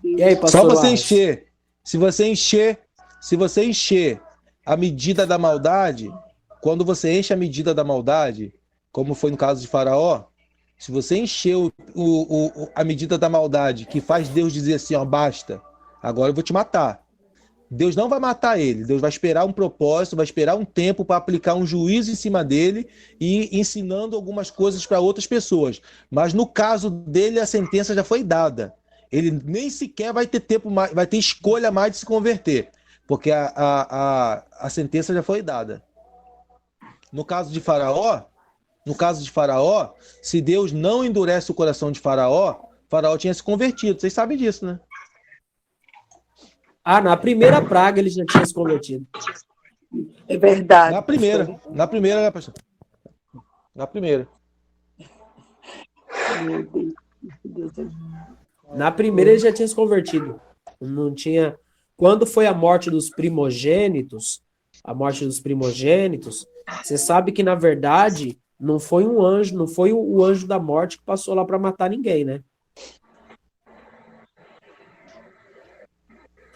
E aí, Só pastor você Wallace? encher. Se você encher a medida da maldade, quando você enche a medida da maldade, como foi no caso de Faraó, se você encher a medida da maldade, que faz Deus dizer assim, ó, basta, agora eu vou te matar. Deus não vai matar ele, Deus vai esperar um propósito, vai esperar um tempo para aplicar um juízo em cima dele e ensinando algumas coisas para outras pessoas. Mas no caso dele, a sentença já foi dada. Ele nem sequer vai ter tempo, vai ter escolha mais de se converter, porque a sentença já foi dada. No caso de Faraó, se Deus não endurece o coração de Faraó, Faraó tinha se convertido. Vocês sabem disso, né? Ah, na primeira praga ele já tinha se convertido. É verdade. Na primeira, né, pastor? Na primeira. Na primeira ele já tinha se convertido. Não tinha. Quando foi a morte dos primogênitos, você sabe que, na verdade, não foi um anjo, não foi o anjo da morte que passou lá para matar ninguém, né?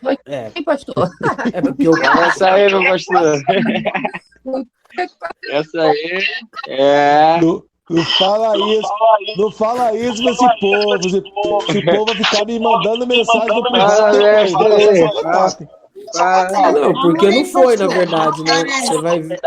Foi, pastor. É porque o. Essa aí, meu pastor. Essa aí é. Não fala isso. Não fala isso pra esse povo. Esse povo vai ficar me mandando mensagem no privado depois. Não, porque não foi, na verdade, né? Você vai ver.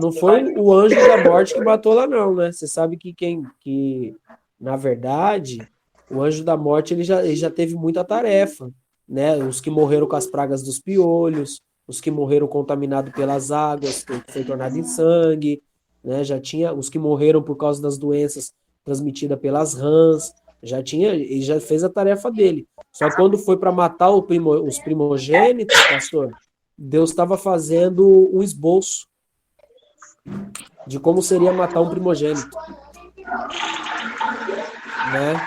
Não foi o anjo da morte que matou lá, não, né? Você sabe que na verdade, o anjo da morte ele já teve muita tarefa, né? Os que morreram com as pragas dos piolhos, os que morreram contaminados pelas águas, que foi tornado em sangue, né? Já tinha os que morreram por causa das doenças transmitidas pelas rãs, ele já fez a tarefa dele. Só que quando foi para matar os primogênitos, pastor, Deus estava fazendo um esboço de como seria matar um primogênito, né?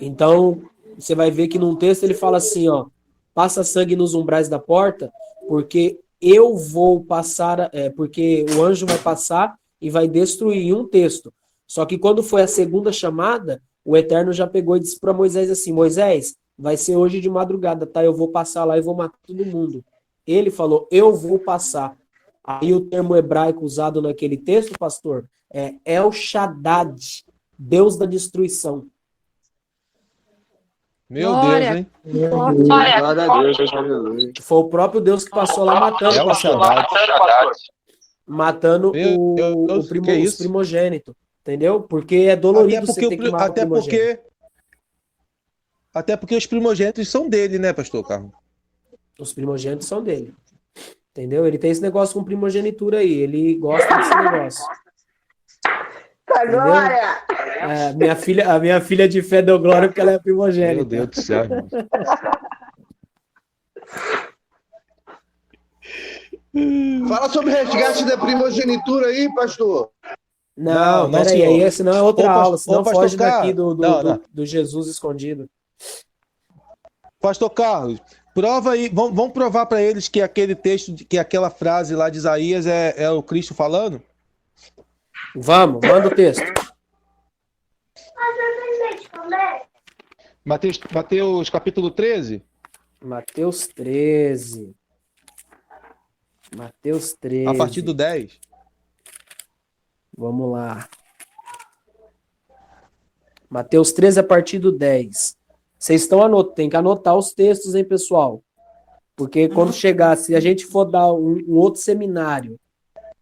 Então, você vai ver que num texto ele fala assim, ó, passa sangue nos umbrais da porta, porque eu vou passar, porque o anjo vai passar e vai destruir um texto. Só que quando foi a segunda chamada, o Eterno já pegou e disse para Moisés assim, Moisés, vai ser hoje de madrugada, tá? Eu vou passar lá e vou matar todo mundo. Ele falou, eu vou passar. Aí o termo hebraico usado naquele texto, pastor, é El Shaddad, Deus da destruição. Meu Deus, hein? Glória a Deus, aleluia. Foi o próprio Deus que passou lá matando, É o pastor. Shaddad. Matando os primogênitos. Entendeu? Porque é dolorido você ter que matar o primogênito. Até porque os primogênitos são dele, né, pastor Carlos? Os primogênitos são dele. Entendeu? Ele tem esse negócio com primogenitura aí. Ele gosta desse negócio. Glória! A minha filha de fé deu glória porque ela é primogênita. Meu Deus do céu, irmão. Fala sobre resgate da primogenitura aí, pastor. Não, peraí, senão é outra aula, senão foge daqui do Jesus escondido. Pastor Carlos, prova aí, vamos provar para eles que aquele texto, que aquela frase lá de Isaías é o Cristo falando? Vamos, manda o texto. Mateus capítulo 13? Mateus 13. Mateus 13. A partir do 10. Vamos lá. Mateus 13 a partir do 10. Vocês estão anotando, tem que anotar os textos, hein, pessoal? Porque quando chegar, se a gente for dar um outro seminário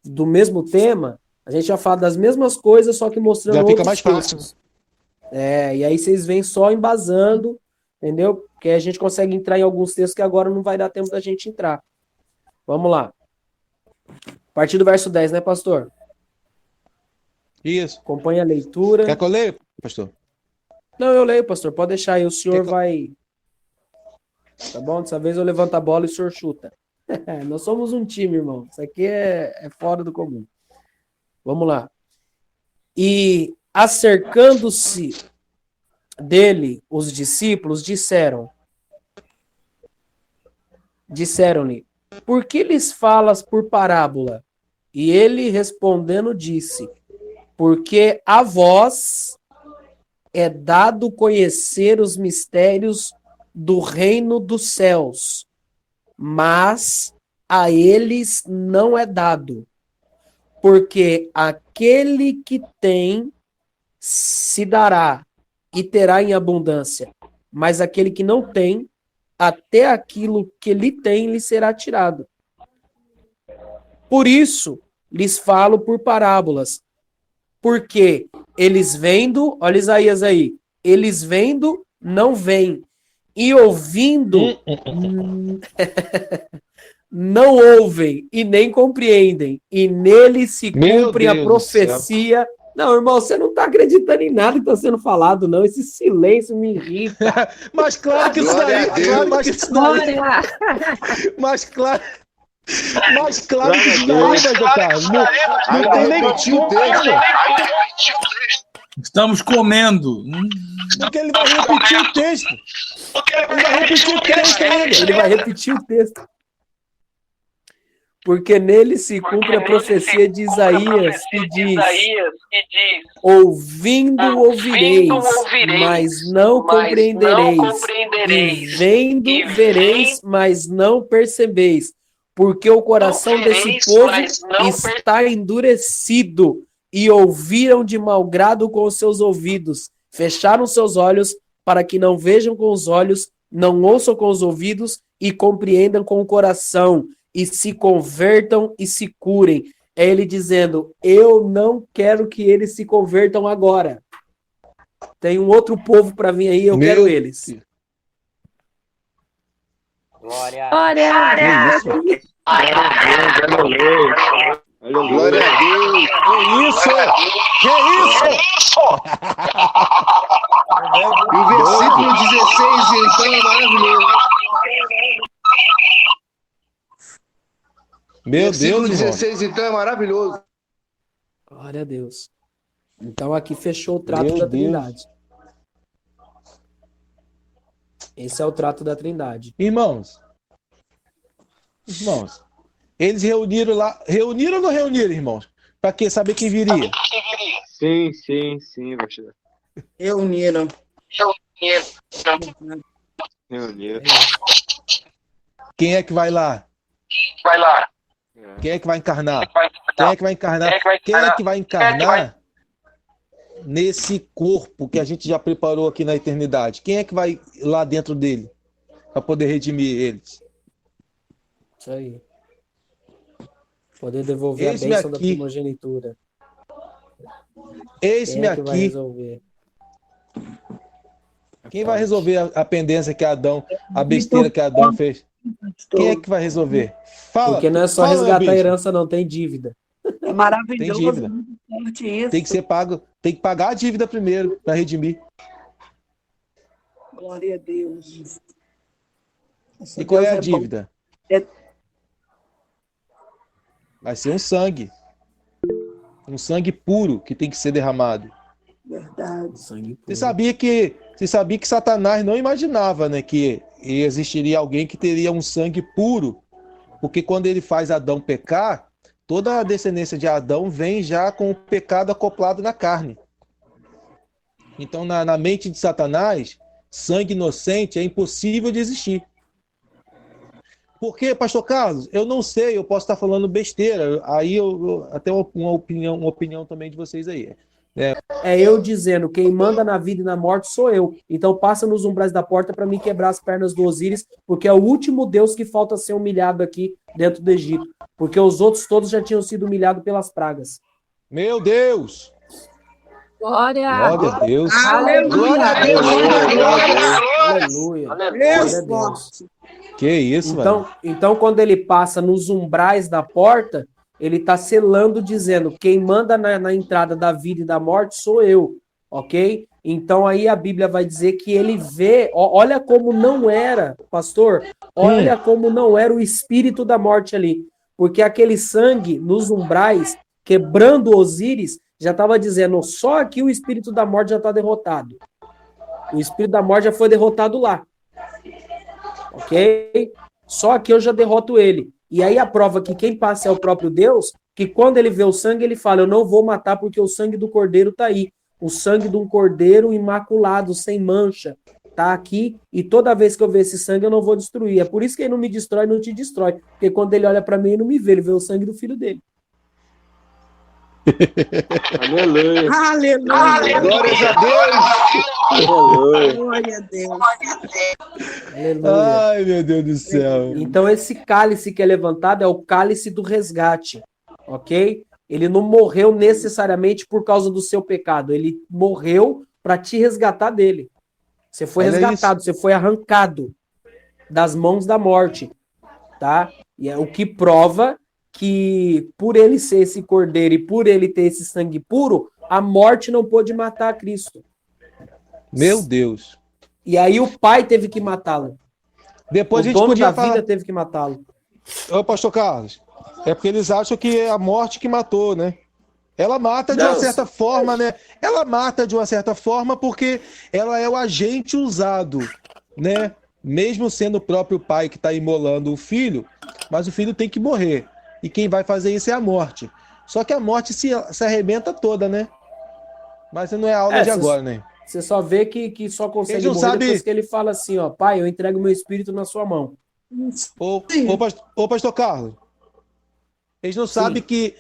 do mesmo tema, a gente vai falar das mesmas coisas, só que mostrando já fica outros mais textos. fácil. E aí vocês vêm só embasando, entendeu? Porque a gente consegue entrar em alguns textos que agora não vai dar tempo da gente entrar. Vamos lá. A partir do verso 10, né, pastor? Isso. Acompanha a leitura. Quer que eu leia, pastor? Não, eu leio, pastor. Pode deixar aí. O senhor vai... Tá bom? Dessa vez eu levanto a bola e o senhor chuta. Nós somos um time, irmão. Isso aqui é fora do comum. Vamos lá. E acercando-se dele, os discípulos disseram-lhe, por que lhes falas por parábola? E ele respondendo disse, porque a vós é dado conhecer os mistérios do reino dos céus, mas a eles não é dado, porque aquele que tem se dará e terá em abundância, mas aquele que não tem, até aquilo que lhe tem lhe será tirado. Por isso lhes falo por parábolas, porque eles vendo, olha Isaías aí, eles vendo, não veem, e ouvindo, não ouvem e nem compreendem, e nele se cumpre a profecia. Não, irmão, você não está acreditando em nada que está sendo falado, não. Esse silêncio me irrita. Mas claro que isso daí, mas claro que isso daí, Pastor Carlos. Não tem nem o texto. Estamos comendo. Porque ele vai repetir o texto. Ele vai repetir o texto. Porque nele se cumpre a profecia de Isaías, que diz: ouvindo ouvireis, mas não compreendereis, e vendo vereis, mas não percebeis, porque o coração desse povo está endurecido, e ouviram de mau grado com os seus ouvidos, fecharam seus olhos, para que não vejam com os olhos, não ouçam com os ouvidos, e compreendam com o coração, e se convertam e se curem. É ele dizendo: eu não quero que eles se convertam agora. Tem um outro povo para vir aí, eu quero eles. Glória. Glória a Deus. Que isso? E o versículo 16, então, é maravilhoso. Meu Versículo Deus, 16, então, é maravilhoso. Glória a Deus. Então aqui fechou o trato da Trindade. Esse é o trato da Trindade. Irmãos, eles reuniram lá. Reuniram ou não reuniram, irmãos? Para quê? Saber quem viria? Sim, pastor. Reuniram. Quem é que vai lá? Quem é que vai encarnar? Quem é que vai encarnar nesse corpo que a gente já preparou aqui na eternidade? Quem é que vai lá dentro dele para poder redimir eles? Isso aí. Poder devolver a bênção da primogenitura. Eis-me aqui. Vai resolver? Quem vai resolver a pendência que Adão, a besteira que Adão fez? Quem é que vai resolver? Fala. Porque não é só resgatar a herança, não, tem dívida. É maravilhoso. Tem dívida. Isso. Tem que ser pago, tem que pagar a dívida primeiro para redimir. Glória a Deus. E qual é a dívida? Vai ser um sangue. Um sangue puro que tem que ser derramado. Verdade. Sangue puro. Você sabia que Satanás não imaginava, né, que existiria alguém que teria um sangue puro, porque quando ele faz Adão pecar, toda a descendência de Adão vem já com o pecado acoplado na carne. Então, na mente de Satanás, sangue inocente é impossível de existir. Porque, pastor Carlos, eu não sei, eu posso estar falando besteira, aí eu até uma opinião também de vocês aí. É eu dizendo, quem manda na vida e na morte sou eu. Então passa nos umbrais da porta para me quebrar as pernas do Osíris, porque é o último Deus que falta ser humilhado aqui dentro do Egito. Porque os outros todos já tinham sido humilhados pelas pragas. Meu Deus! Glória a Deus! Aleluia! Aleluia! Glória a Deus! Que isso, mano? Então, quando ele passa nos umbrais da porta, ele está selando, dizendo, quem manda na entrada da vida e da morte sou eu, ok? Então aí a Bíblia vai dizer que ele vê, olha como não era, pastor, olha como não era o espírito da morte ali, porque aquele sangue nos umbrais, quebrando Osíris, já estava dizendo, só aqui o espírito da morte já está derrotado. O espírito da morte já foi derrotado lá, ok? Só aqui eu já derroto ele. E aí a prova que quem passa é o próprio Deus, que quando ele vê o sangue, ele fala, eu não vou matar porque o sangue do cordeiro está aí. o sangue de um cordeiro imaculado, sem mancha, tá aqui, e toda vez que eu ver esse sangue eu não vou destruir. É por isso que ele não me destrói, não te destrói, porque quando ele olha para mim, ele não me vê, ele vê o sangue do filho dele. Aleluia. Aleluia. Glórias a Deus. Aleluia. Glória a Deus. Aleluia. Ai, meu Deus do céu. Então esse cálice que é levantado é o cálice do resgate, ok? Ele não morreu necessariamente por causa do seu pecado, ele morreu para te resgatar dele. Você foi Olha resgatado, você foi arrancado das mãos da morte, tá? E é o que prova que por ele ser esse cordeiro e por ele ter esse sangue puro, a morte não pôde matar Cristo. Meu Deus. E aí o pai teve que matá-lo. Depois O a gente dono podia da falar... vida teve que matá-lo. Ô, pastor Carlos, é porque eles acham que é a morte que matou, né? Ela mata de uma Não, certa forma, né? Ela mata de uma certa forma porque ela é o agente usado, né? Mesmo sendo o próprio pai que está imolando o filho, mas o filho tem que morrer. E quem vai fazer isso é a morte. Só que a morte se arrebenta toda, né? Mas não é a aula de agora, né? Você só vê que só consegue Eles não morrer sabem- depois que ele fala assim, ó, pai, eu entrego meu espírito na sua mão. Ô, pastor Carlos, eles não sabem que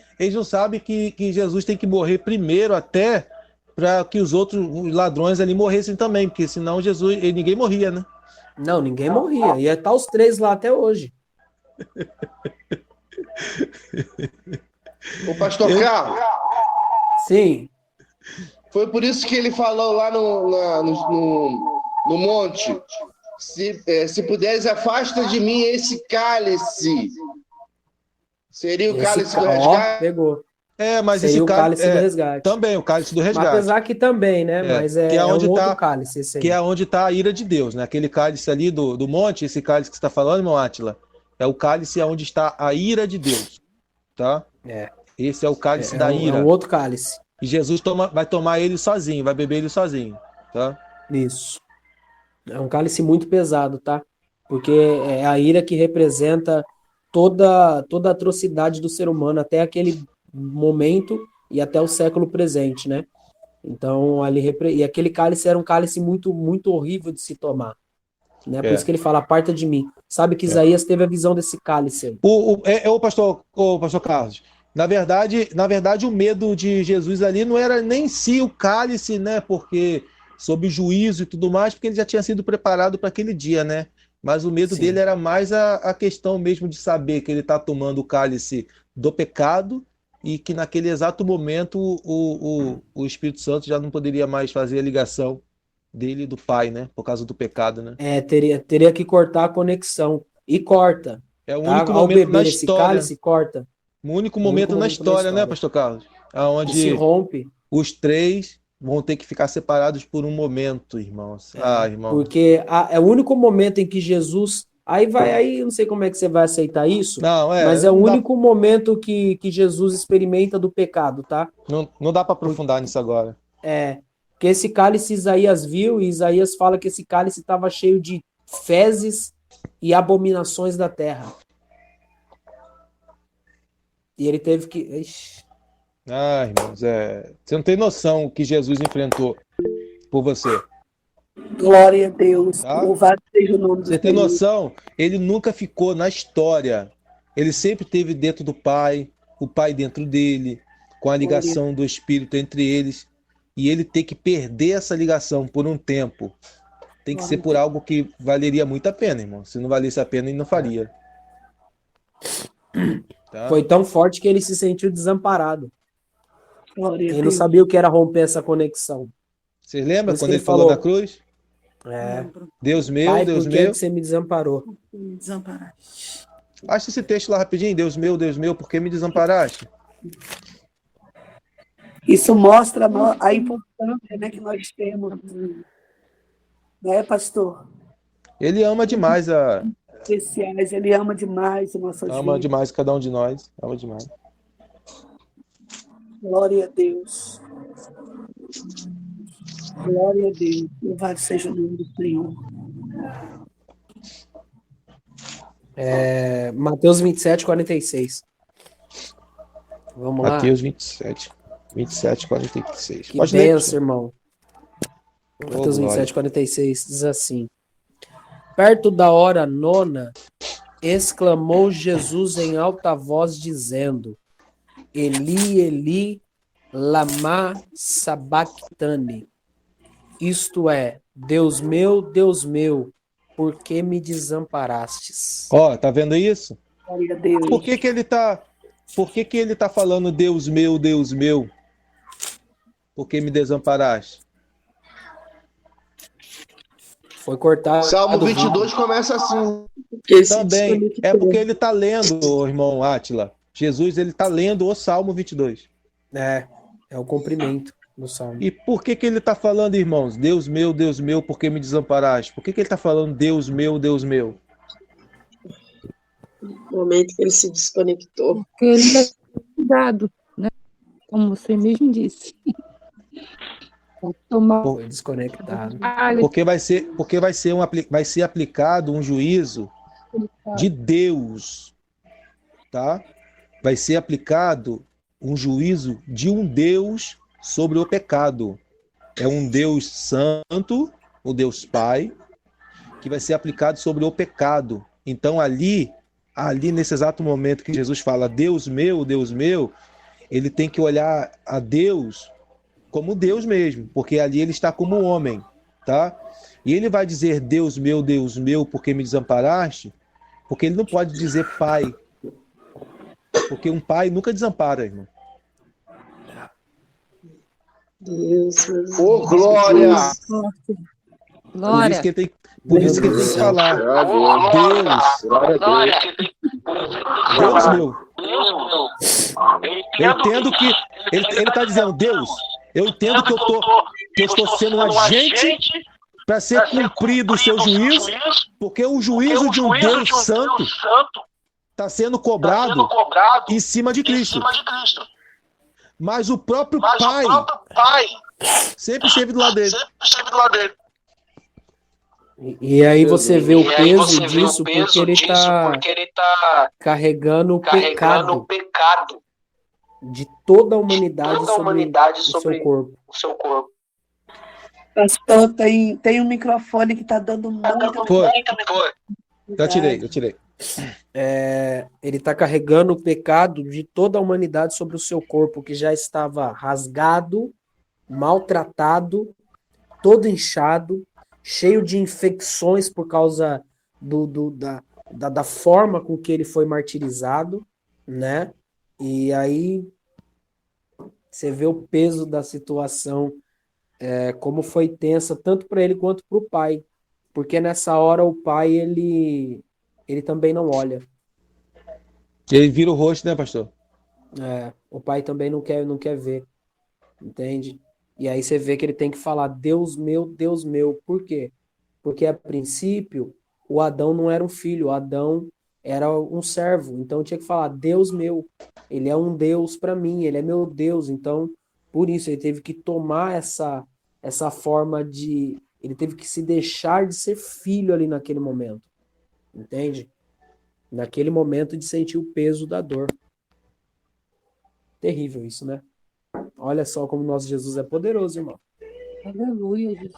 Jesus tem que morrer primeiro até para que os outros ladrões ali morressem também, porque senão ninguém morria, né? Não, ninguém morria. Ia estar os três lá até hoje. O pastor Carlos, Sim. foi por isso que ele falou lá no monte, se puderes, afasta de mim esse cálice. Seria o cálice do Ó, resgate? pegou. Mas Seria esse o cálice do resgate. também, o cálice do Mas resgate. apesar que também, né? Mas que é um onde outro tá- cálice esse aí. Que é onde está a ira de Deus, né? Aquele cálice ali do monte, esse cálice que você está falando, irmão Átila, é o cálice onde está a ira de Deus, tá? Esse é o cálice da ira. É um outro cálice. E Jesus vai tomar ele sozinho, vai beber ele sozinho, tá? Isso. É um cálice muito pesado, tá? Porque é a ira que representa toda a atrocidade do ser humano até aquele momento e até o século presente, né? Então, e aquele cálice era um cálice muito, muito horrível de se tomar, né? Por isso que ele fala, aparta de mim. Sabe que Isaías teve a visão desse cálice aí. O pastor Carlos, na verdade, o medo de Jesus ali não era nem si o cálice, né? Porque sob juízo e tudo mais, porque ele já tinha sido preparado para aquele dia, né? Mas o medo dele era mais a questão mesmo de saber que ele está tomando o cálice do pecado e que naquele exato momento o Espírito Santo já não poderia mais fazer a ligação dele e do Pai, né? Por causa do pecado, né? Teria que cortar a conexão. E corta. É o Tá? único Ao momento beber na esse história. cálice, corta. O único momento na história, né, pastor Carlos? E se Onde rompe. os três vão ter que ficar separados por um momento, irmãos. Irmão. Porque é o único momento em que Jesus... Aí eu não sei como é que você vai aceitar isso, mas é o único momento que Jesus experimenta do pecado, tá? Não dá para aprofundar nisso agora. Que esse cálice Isaías viu, e Isaías fala que esse cálice estava cheio de fezes e abominações da terra. E ele teve que... Ixi. Irmãos, você não tem noção o que Jesus enfrentou por você. Glória a Deus. Tá? Louvado seja o nome do Senhor. Você tem noção? Ele nunca ficou na história. Ele sempre esteve dentro do Pai, o Pai dentro dele, com a ligação do Espírito entre eles. E ele ter que perder essa ligação por um tempo. Tem que ser por algo que valeria muito a pena, irmão. Se não valesse a pena, ele não faria. Tá? Foi tão forte que ele se sentiu desamparado. Glória a Ele não Deus. sabia o que era romper essa conexão. Vocês lembram Por isso quando que ele falou na cruz? Deus meu, Pai, Deus por que meu. você me desamparou? Me desamparar. Acha esse texto lá rapidinho. Deus meu, por que me desamparaste? Isso mostra a importância, né, que nós temos. Né, pastor? Ele ama demais Especiais, ele ama demais a nossa vida. Ama demais cada um de nós. Ama demais. Glória a Deus. Glória a Deus. Louvado seja o nome do Senhor. Mateus 27, 46. Vamos lá. Mateus 27. 27, 46. Que Pode ler, benção, irmão. Mateus glória. 27, 46 diz assim: perto da hora nona, exclamou Jesus em alta voz, dizendo: Eli, Eli, lama sabachthani. Isto é, Deus meu, por que me desamparastes? Ó, tá vendo isso? Glória a Deus. Por que ele tá falando Deus meu, por que me desamparaste? Foi cortado. Salmo do vídeo. 22 começa assim. Também é porque ele tá lendo, irmão Átila. Jesus, ele tá lendo o Salmo 22. É o cumprimento do salmo. E por que ele tá falando, irmãos? Deus meu, por que me desamparaste? Por que ele tá falando Deus meu, No momento que ele se desconectou. Porque ele está cuidado, né? Como você mesmo disse. Tomar Foi desconectado. Porque vai ser aplicado um juízo de Deus, tá? Vai ser aplicado um juízo de um Deus sobre o pecado. É um Deus santo, o Deus Pai, que vai ser aplicado sobre o pecado. Então ali nesse exato momento que Jesus fala Deus meu, ele tem que olhar a Deus como Deus mesmo, porque ali ele está como homem, tá? E ele vai dizer Deus meu, por que me desamparaste? Porque ele não pode dizer Pai, porque um pai nunca desampara, irmão. Deus. Ô, glória! glória. Por isso que ele tem que falar Deus meu. Eu entendo que ele está dizendo Deus. Eu entendo que eu estou sendo um agente para ser cumprido o seu juízo, porque o juízo de um Deus santo está sendo cobrado em cima de Cristo. Mas o próprio Pai sempre esteve do lado dele. E aí você vê o peso disso porque ele está carregando o pecado de toda a humanidade sobre o seu corpo. Pastor, tem um microfone que está dando muito. Foi. Eu tirei. Ele está carregando o pecado de toda a humanidade sobre o seu corpo, que já estava rasgado, maltratado, todo inchado, cheio de infecções por causa da forma com que ele foi martirizado, né? E aí você vê o peso da situação, como foi tensa, tanto para ele quanto para o pai. Porque nessa hora o pai, ele também não olha. Ele vira o rosto, né, pastor? O pai também não quer ver. Entende? E aí você vê que ele tem que falar, Deus meu, por quê? Porque a princípio o Adão não era um filho, o Adão era um servo, então tinha que falar, Deus meu, ele é um Deus para mim, ele é meu Deus, então por isso ele teve que tomar essa forma ele teve que se deixar de ser filho ali naquele momento, entende? Naquele momento de sentir o peso da dor. Terrível isso, né? Olha só como nosso Jesus é poderoso, irmão. Aleluia, Jesus.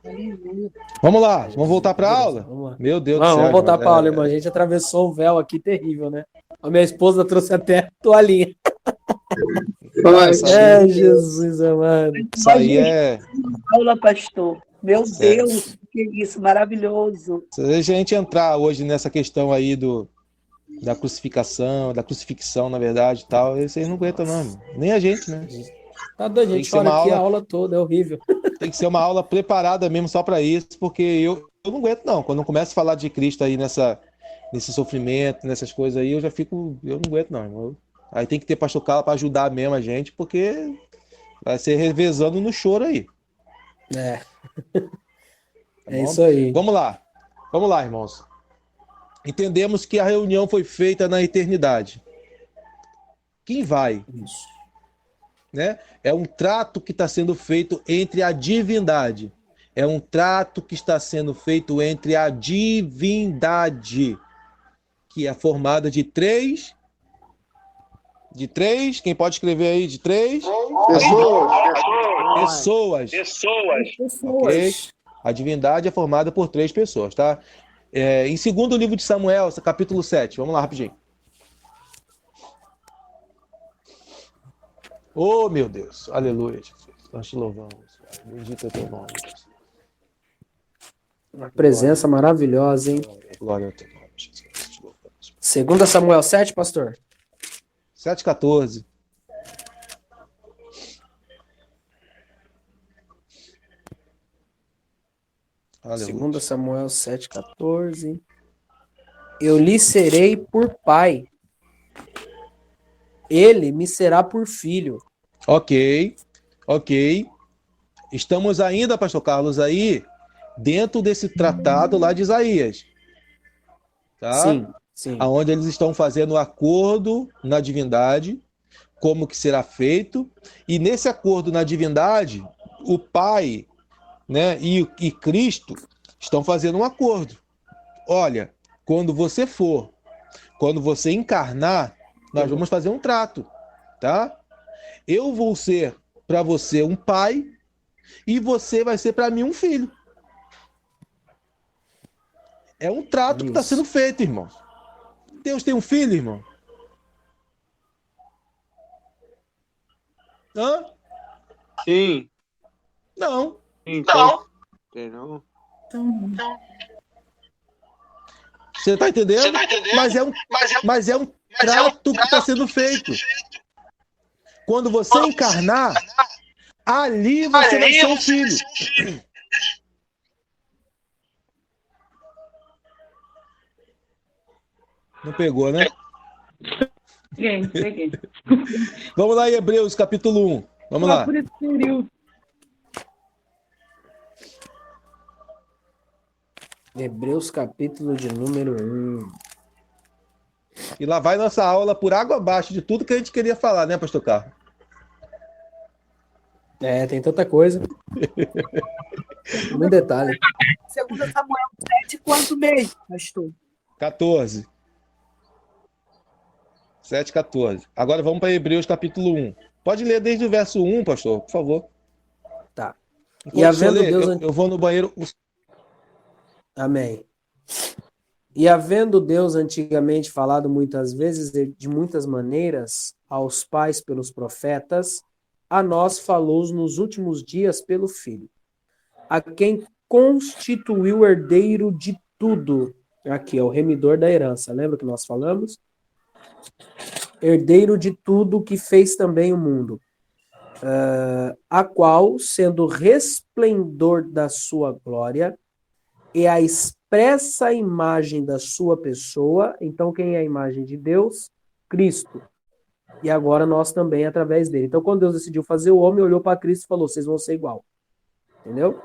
Aleluia. Vamos lá, vamos voltar para a aula? Vamos lá. Meu Deus do céu. Vamos voltar para a aula, irmão. A gente atravessou um véu aqui terrível, né? A minha esposa trouxe até toalhinha. Jesus amado. Isso aí é... Aula, pastor. Meu Deus, que isso, maravilhoso. Se a gente entrar hoje nessa questão aí da crucifixão, na verdade, e tal, vocês não aguentam, não. Nem a gente, né? Tá doido, a gente chora aqui a aula toda, é horrível. Tem que ser uma aula preparada mesmo só para isso, porque eu não aguento, não. Quando eu começo a falar de Cristo aí nesse sofrimento, nessas coisas aí, eu não aguento, não. Aí tem que ter pastor Carla para ajudar mesmo a gente, porque vai ser revezando no choro aí. É isso aí. Vamos lá, irmãos. Entendemos que a reunião foi feita na eternidade. Quem vai? Isso. Né? É um trato que está sendo feito entre a divindade. É um trato que está sendo feito entre a divindade, que é formada de três De 3, quem pode escrever aí de 3? Pessoas. Ok? A divindade é formada por 3 pessoas, tá? Em 2º livro de Samuel, capítulo 7. Vamos lá, rapidinho. Oh, meu Deus. Aleluia, Jesus. Nós te louvamos. Bendito é o teu nome, Jesus. Uma presença maravilhosa, hein? Glória ao teu nome, Jesus. Te louvamos. 2 Samuel 7, pastor? 7,14. Aleluia. 2 Samuel 7,14. Eu lhe serei por pai. Ele me será por filho. Ok. Estamos ainda, pastor Carlos, aí dentro desse tratado lá de Isaías. Tá? Sim. Onde eles estão fazendo um acordo na divindade, como que será feito. E nesse acordo na divindade, o Pai, né, e Cristo estão fazendo um acordo. Olha, quando você encarnar, nós vamos fazer um trato, tá? Eu vou ser para você um pai e você vai ser para mim um filho. É um trato que está sendo feito, irmão. Deus tem um filho, irmão? Hã? Sim. Não. Então. Não. Você tá entendendo? Mas é um trato que está sendo feito. Quando você encarnar, ali você vai ser um filho. Não pegou, né? Peguei. Vamos lá em Hebreus, capítulo 1. Vamos lá. Por esse período. Hebreus, capítulo de número 1. E lá vai nossa aula por água abaixo de tudo que a gente queria falar, né, pastor Carlos? Tem tanta coisa. Muito detalhe. 2 Samuel 7, quanto mês, pastor? 14. 7,14. Agora vamos para Hebreus, capítulo 1. Pode ler desde o verso 1, pastor, por favor. Tá. Enquanto E havendo ler, Deus... eu vou no banheiro. Amém. E havendo Deus antigamente falado muitas vezes, de muitas maneiras, aos pais pelos profetas, a nós falou nos últimos dias pelo Filho, a quem constituiu herdeiro de tudo. Aqui, é o remidor da herança. Lembra que nós falamos? Herdeiro de tudo, que fez também o mundo. A qual, sendo resplendor da sua glória e a expressa imagem da sua pessoa. Então, quem é a imagem de Deus? Cristo. E agora nós também através dele. Então, quando Deus decidiu fazer o homem, olhou para Cristo e falou, vocês vão ser igual. Entendeu?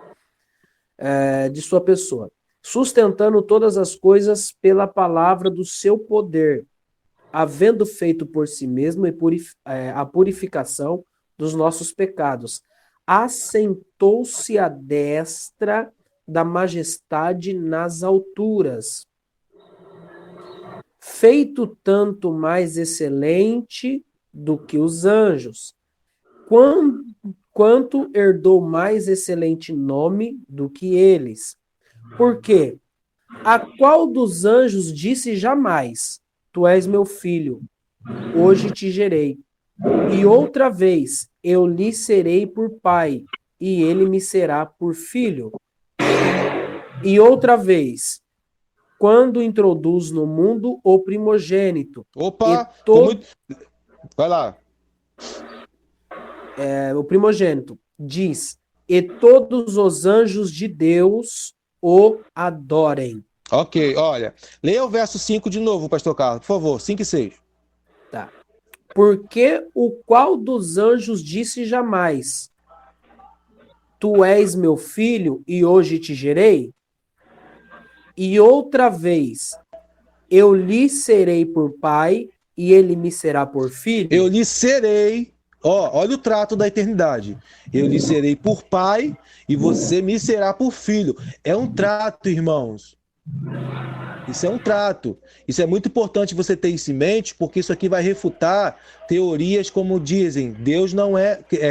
De sua pessoa. Sustentando todas as coisas pela palavra do seu poder, havendo feito por si mesmo a purificação dos nossos pecados. Assentou-se à destra da majestade nas alturas, feito tanto mais excelente do que os anjos, quanto herdou mais excelente nome do que eles. Porque a qual dos anjos disse jamais, tu és meu filho, hoje te gerei. E outra vez, eu lhe serei por pai, e ele me será por filho. E outra vez, quando introduz no mundo o primogênito. Opa! Vai lá. O primogênito diz, e todos os anjos de Deus o adorem. Ok, olha. Leia o verso 5 de novo, pastor Carlos, por favor. 5 e 6. Tá. Porque o qual dos anjos disse jamais, tu és meu filho e hoje te gerei? E outra vez, eu lhe serei por pai e ele me será por filho? Eu lhe serei, olha o trato da eternidade. Eu lhe serei por pai e você me será por filho. É um trato, irmãos. Isso é um trato. Isso é muito importante você ter isso em mente, porque isso aqui vai refutar teorias como dizem,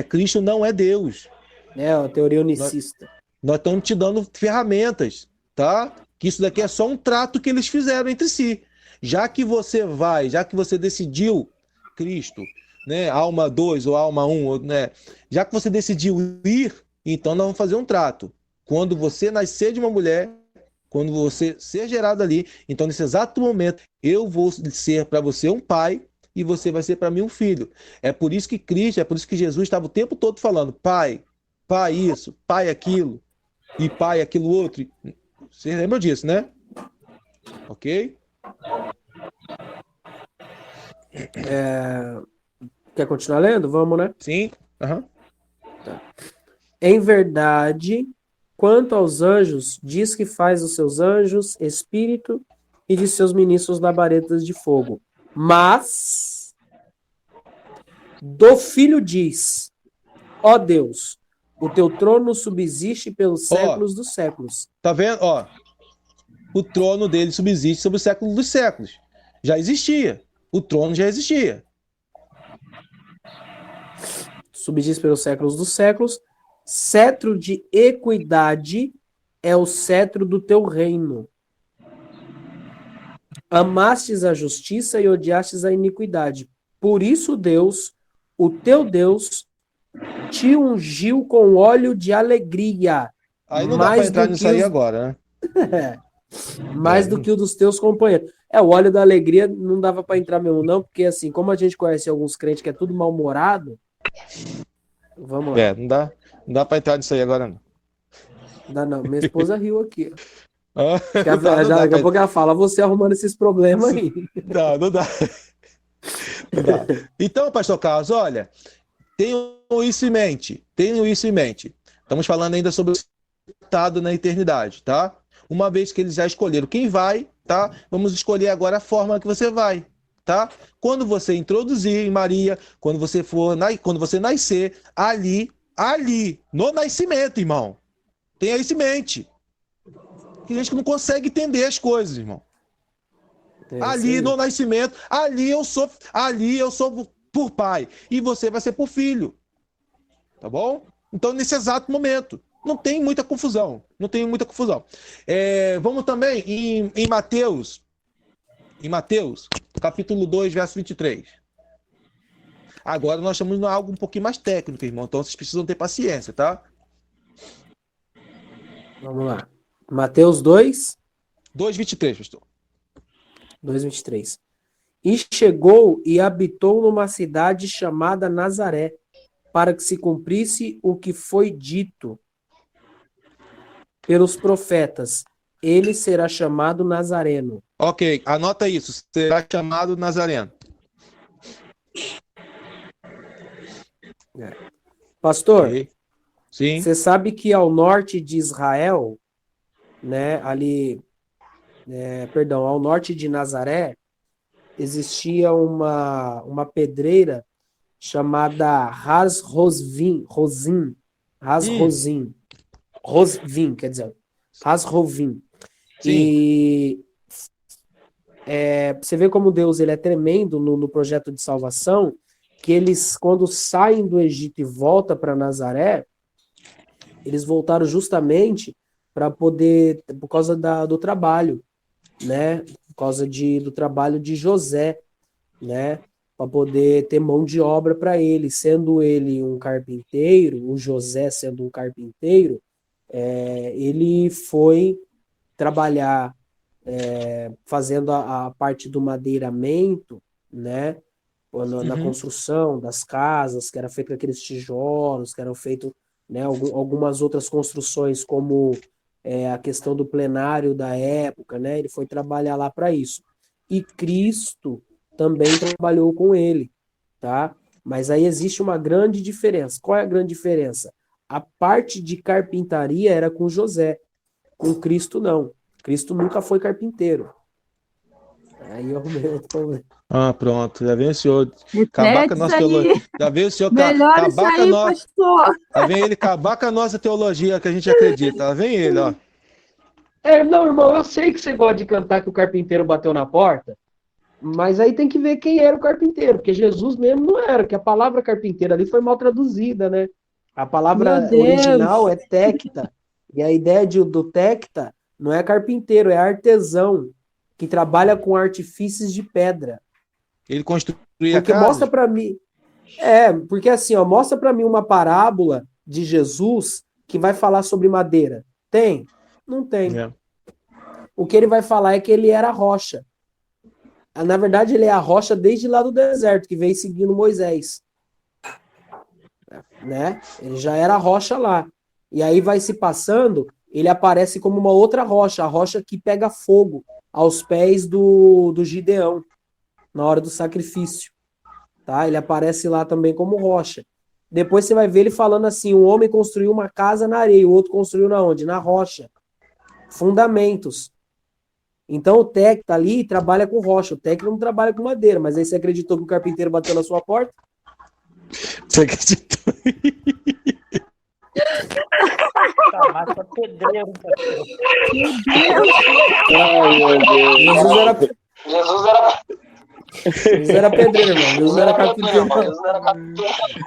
Cristo não é Deus. É, a teoria unicista. Nós estamos te dando ferramentas, tá? Que isso daqui é só um trato que eles fizeram entre si. Já que você decidiu Cristo, né, alma 2 ou alma 1, né, já que você decidiu ir, então nós vamos fazer um trato. Quando você nascer de uma mulher, quando você ser gerado ali, então nesse exato momento eu vou ser para você um pai e você vai ser para mim um filho. É por isso que Jesus estava o tempo todo falando, pai isso, pai aquilo, e pai aquilo outro. Você lembra disso, né? Ok? Quer continuar lendo? Vamos, né? Sim. Uhum. Em verdade, quanto aos anjos, diz que faz os seus anjos espírito e de seus ministros labaredas de fogo. Mas do Filho diz, ó Deus, o teu trono subsiste pelos séculos dos séculos. Tá vendo? Ó, o trono dele subsiste sobre o século dos séculos. Já existia. O trono já existia. Subsiste pelos séculos dos séculos. Cetro de equidade é o cetro do teu reino. Amastes a justiça e odiastes a iniquidade. Por isso Deus, o teu Deus, te ungiu com óleo de alegria. Aí não dá pra entrar nisso aí agora, né? Mais do que o dos teus companheiros. O óleo da alegria não dava pra entrar mesmo não, porque assim, como a gente conhece alguns crentes que é tudo mal-humorado, vamos lá. Não dá pra entrar nisso aí agora não. Dá não, minha esposa riu aqui. Daqui a pouco ela fala, você arrumando esses problemas aí. Não dá. Então, pastor Carlos, olha, tenham isso em mente. Estamos falando ainda sobre o estado na eternidade, tá? Uma vez que eles já escolheram quem vai, tá? Vamos escolher agora a forma que você vai, tá? Quando você introduzir em Maria, quando você nascer, ali, no nascimento, irmão. Tenha isso em mente. Tem gente que não consegue entender as coisas, irmão. Ali no nascimento, ali eu sou por pai e você vai ser por filho. Tá bom? Então, nesse exato momento, não tem muita confusão. Vamos também em Mateus, capítulo 2, verso 23. Agora nós estamos em algo um pouquinho mais técnico, irmão. Então, vocês precisam ter paciência, tá? Vamos lá. Mateus 2, 2:23, pastor. 2:23. E chegou e habitou numa cidade chamada Nazaré, para que se cumprisse o que foi dito pelos profetas. Ele será chamado Nazareno. Ok, anota isso. Será chamado Nazareno. Pastor, Okay. Sim. Você sabe que ao norte de Israel, né, ao norte de Nazaré, existia uma pedreira chamada Ras Rosvim, quer dizer, Ras Rovim. E você vê como Deus ele é tremendo no projeto de salvação, que eles, quando saem do Egito e voltam para Nazaré, eles voltaram justamente para poder, por causa do trabalho, né? Por causa do trabalho de José, né? Para poder ter mão de obra para ele, sendo ele um carpinteiro, o José sendo um carpinteiro, ele foi trabalhar fazendo a parte do madeiramento, né? Na construção das casas, que era feito com aqueles tijolos, que eram feitos, né, algumas outras construções, como a questão do plenário da época, né? Ele foi trabalhar lá para isso. E Cristo também trabalhou com ele, tá? Mas aí existe uma grande diferença. Qual é a grande diferença? A parte de carpintaria era com José, com Cristo não. Cristo nunca foi carpinteiro. Aí eu arrumei outro problema. Pronto, já vem o senhor acabar com a nossa teologia. Já vem o senhor acabar com a nossa. Já vem ele acabar com a nossa teologia que a gente acredita. Lá vem ele, ó. Não, irmão, eu sei que você gosta de cantar que o carpinteiro bateu na porta, mas aí tem que ver quem era o carpinteiro, porque Jesus mesmo não era, que a palavra carpinteiro ali foi mal traduzida, né? A palavra Meu Deus. original é tecta, e a ideia do tecta não é carpinteiro, é artesão, que trabalha com artifícios de pedra. Ele construía Porque casa? mostra para mim, porque assim, ó, mostra para mim uma parábola de Jesus que vai falar sobre madeira. Tem? Não tem. É. O que ele vai falar é que ele era a rocha. Na verdade, ele é a rocha desde lá do deserto, que veio seguindo Moisés. Né? Ele já era a rocha lá. E aí vai se passando, ele aparece como uma outra rocha, a rocha que pega fogo aos pés do Gideão, na hora do sacrifício. Tá? Ele aparece lá também como rocha. Depois você vai ver ele falando assim, um homem construiu uma casa na areia, o outro construiu na onde? Na rocha. Fundamentos. Então o técnico ali trabalha com rocha, o técnico não trabalha com madeira, mas aí você acreditou que o carpinteiro bateu na sua porta? Você acreditou? Massa pedreiro, pastor. Jesus era pedreiro, irmão. Jesus era carpinteiro.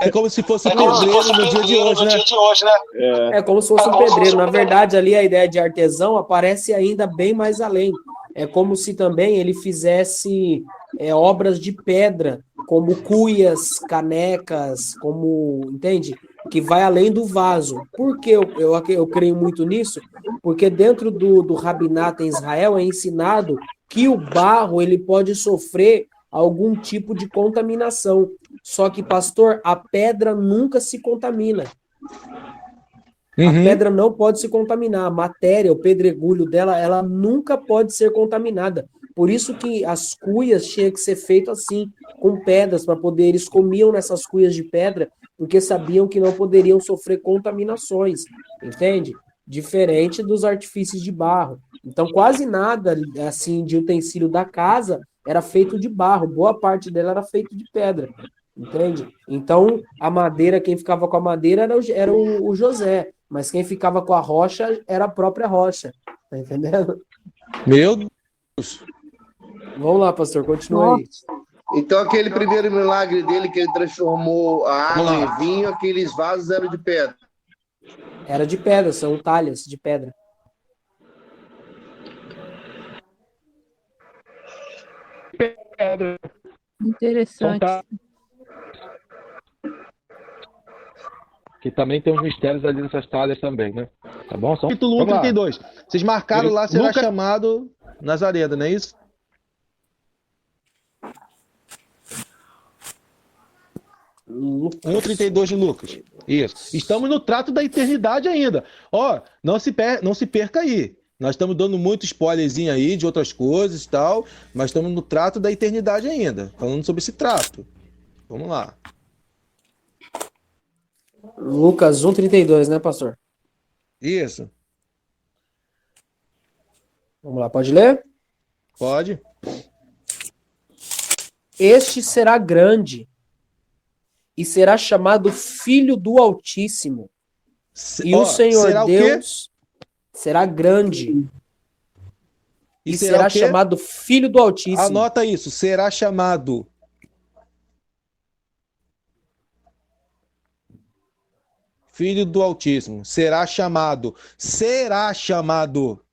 É como se fosse pedreiro no dia de hoje, né? É como se fosse um pedreiro. Na verdade, ali a ideia de artesão aparece ainda bem mais além. É como se também ele fizesse obras de pedra, como cuias, canecas, como, entende? Que vai além do vaso. Por que eu creio muito nisso? Porque dentro do rabinato em Israel é ensinado que o barro ele pode sofrer algum tipo de contaminação. Só que, pastor, a pedra nunca se contamina. A pedra não pode se contaminar. A matéria, o pedregulho dela, ela nunca pode ser contaminada. Por isso que as cuias tinham que ser feito assim, com pedras, para poder, eles comiam nessas cuias de pedra, porque sabiam que não poderiam sofrer contaminações, entende? Diferente dos artifícios de barro. Então, quase nada, assim, de utensílio da casa era feito de barro. Boa parte dela era feito de pedra, entende? Então, a madeira, quem ficava com a madeira era o José, mas quem ficava com a rocha era a própria rocha, tá entendendo? Meu Deus. Vamos lá, pastor, continua aí. Então, aquele primeiro milagre dele, que ele transformou a água em vinho, aqueles vasos eram de pedra. Era de pedra, são talhas de pedra. Interessante. Que também tem uns mistérios ali nessas talhas também, né? Tá bom? Capítulo 1, 32. Vocês marcaram lá, será Lucas... chamado Nazareno, não é isso? Lucas. 1:32 de Lucas. Isso. Estamos no trato da eternidade ainda. Ó, não se perca aí. Nós estamos dando muito spoilerzinho aí de outras coisas e tal, mas estamos no trato da eternidade ainda, falando sobre esse trato. Vamos lá. Lucas 1:32, né, pastor? Isso. Vamos lá, pode ler? Pode. Este será grande e será chamado Filho do Altíssimo. E o Senhor será Deus será grande e será chamado Filho do Altíssimo. Anota isso, será chamado. Filho do Altíssimo, será chamado. Será chamado.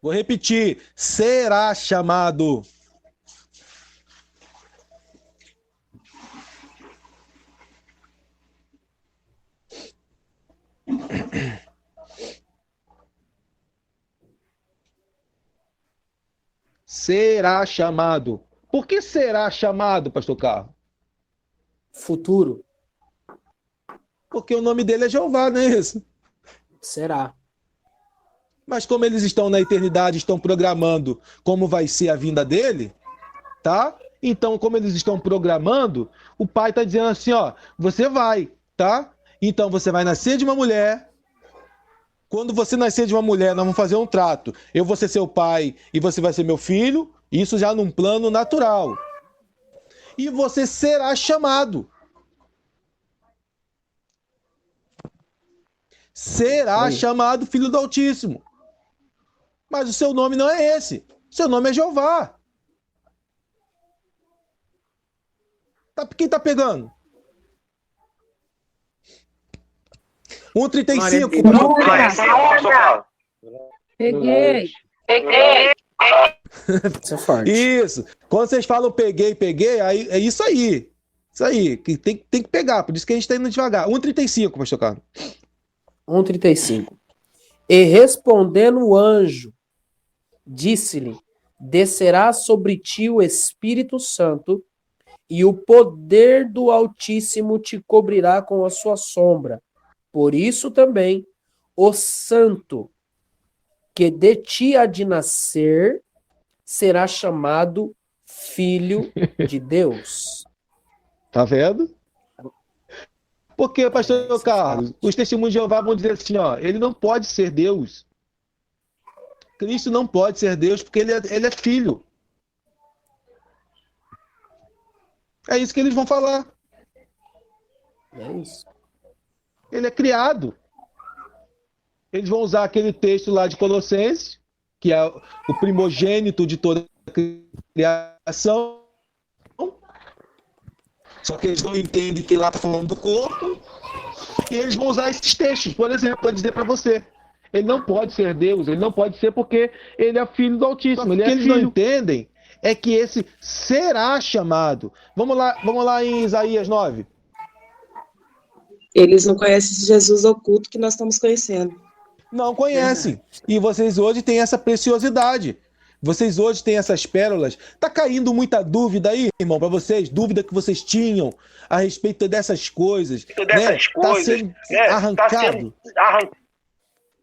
Vou repetir, será chamado. Será chamado. Por que será chamado, pastor Carlos? Futuro. Porque o nome dele é Jeová, não é isso? Será. Mas como eles estão na eternidade, estão programando como vai ser a vinda dele, tá? Então, como eles estão programando, o pai está dizendo assim, ó, você vai, tá? Então, você vai nascer de uma mulher. Quando você nascer de uma mulher, nós vamos fazer um trato. Eu vou ser seu pai e você vai ser meu filho. Isso já num plano natural. E você será chamado. Será chamado Filho do Altíssimo. Mas o seu nome não é esse. O seu nome é Jeová. Quem tá pegando? 1,35. Peguei. Isso é forte. Isso. Quando vocês falam peguei, aí é isso aí. Isso aí. Que tem que pegar. Por isso que a gente tá indo devagar. 1,35, pastor Carlos. 1,35. E respondendo o anjo, disse-lhe: descerá sobre ti o Espírito Santo, e o poder do Altíssimo te cobrirá com a sua sombra. Por isso também o santo que de ti há de nascer será chamado Filho de Deus. Tá vendo? Porque, pastor Carlos, os testemunhos de Jeová vão dizer assim, ó, ele não pode ser Deus. Cristo não pode ser Deus porque ele é filho. É isso que eles vão falar. É isso. Ele é criado. Eles vão usar aquele texto lá de Colossenses, que é o primogênito de toda a criação. Só que eles não entendem que lá está falando do corpo. E eles vão usar esses textos, por exemplo, para dizer para você. Ele não pode ser Deus, ele não pode ser porque ele é filho do Altíssimo. O que eles não entendem é que esse será chamado. Vamos lá em Isaías 9. Eles não conhecem esse Jesus oculto que nós estamos conhecendo. Não conhecem. E vocês hoje têm essa preciosidade. Vocês hoje têm essas pérolas. Tá caindo muita dúvida aí, irmão, para vocês? Dúvida que vocês tinham a respeito dessas coisas. Né? Tá sendo arrancado.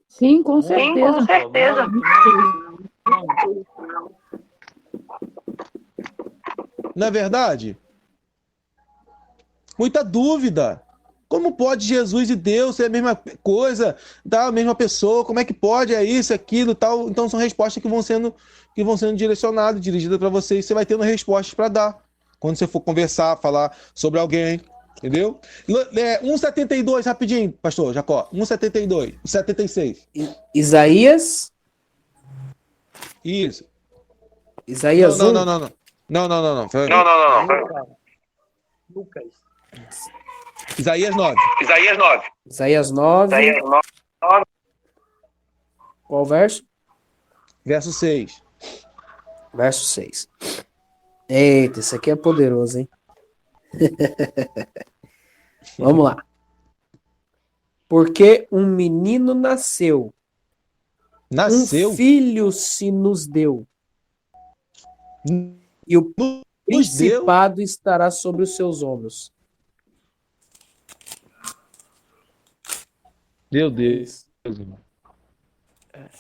Sim, com certeza. Não é verdade? Muita dúvida. Como pode Jesus e Deus ser a mesma coisa, a mesma pessoa? Como é que pode? É isso, aquilo, tal. Então são respostas que vão sendo direcionadas, dirigidas para você, e você vai tendo respostas para dar. Quando você for conversar, falar sobre alguém, entendeu? 1,72, rapidinho, pastor Jacó. 1,72, 76. Isaías? Isso. Isaías 1? Não. Não. Lucas. Isaías 9. Isaías 9. Qual verso? Verso 6. Verso 6. Eita, isso aqui é poderoso, hein? Vamos lá. Porque um menino nasceu. Um filho se nos deu. E o principado estará sobre os seus ombros. Meu Deus.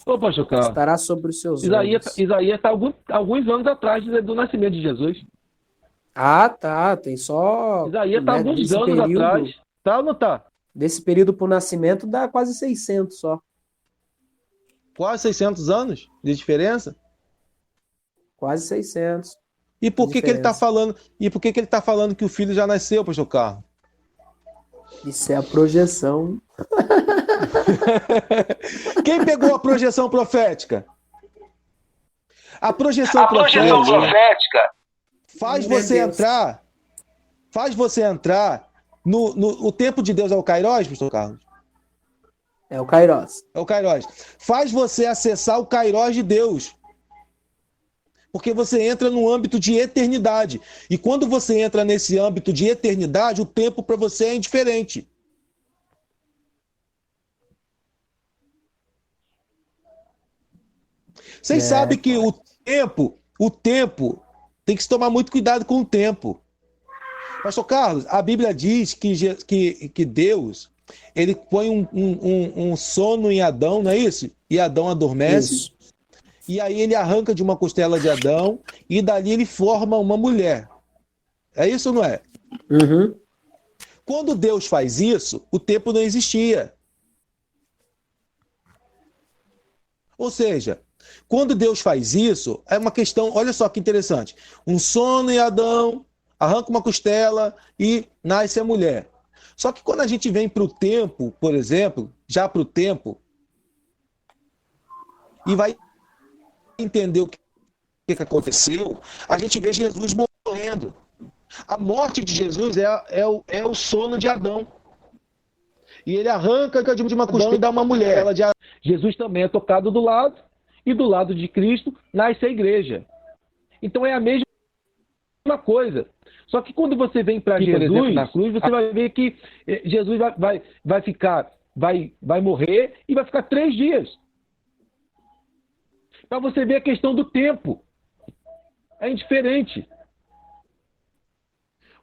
Ô, pastor Carlos. Estará sobre os seus ombros. Isaías está alguns anos atrás do nascimento de Jesus. Ah, tá. Tem só. Isaías está alguns anos atrás. Tá ou não tá? Desse período para o nascimento dá quase 600 só. Quase 600 anos de diferença? Quase 600. E por que ele está falando? E por que ele está falando que o filho já nasceu, pastor Carlos? Isso é a projeção. Quem pegou a projeção profética? A projeção profética faz você entrar no tempo de Deus. É o Kairos, pastor Carlos? É o Kairos. É o Kairos. Faz você acessar o Kairos de Deus. Porque você entra no âmbito de eternidade. E quando você entra nesse âmbito de eternidade, o tempo para você é indiferente. Vocês sabem que o tempo, tem que se tomar muito cuidado com o tempo. Pastor Carlos, a Bíblia diz que Deus, ele põe um sono em Adão, não é isso? E Adão adormece. Isso. E aí ele arranca de uma costela de Adão e dali ele forma uma mulher. É isso ou não é? Uhum. Quando Deus faz isso, o tempo não existia. Ou seja, quando Deus faz isso, é uma questão, olha só que interessante. Um sono em Adão, arranca uma costela e nasce a mulher. Só que quando a gente vem para o tempo, por exemplo, já para o tempo, e vai entender o que aconteceu, a gente vê Jesus morrendo. A morte de Jesus é o sono de Adão. E ele arranca de uma costela e dá uma mulher. Jesus também é tocado do lado, e do lado de Cristo nasce a igreja. Então é a mesma coisa. Só que quando você vem para Jesus, por exemplo, na cruz, você vai ver que Jesus vai morrer e vai ficar 3 dias. Para você ver a questão do tempo. É indiferente.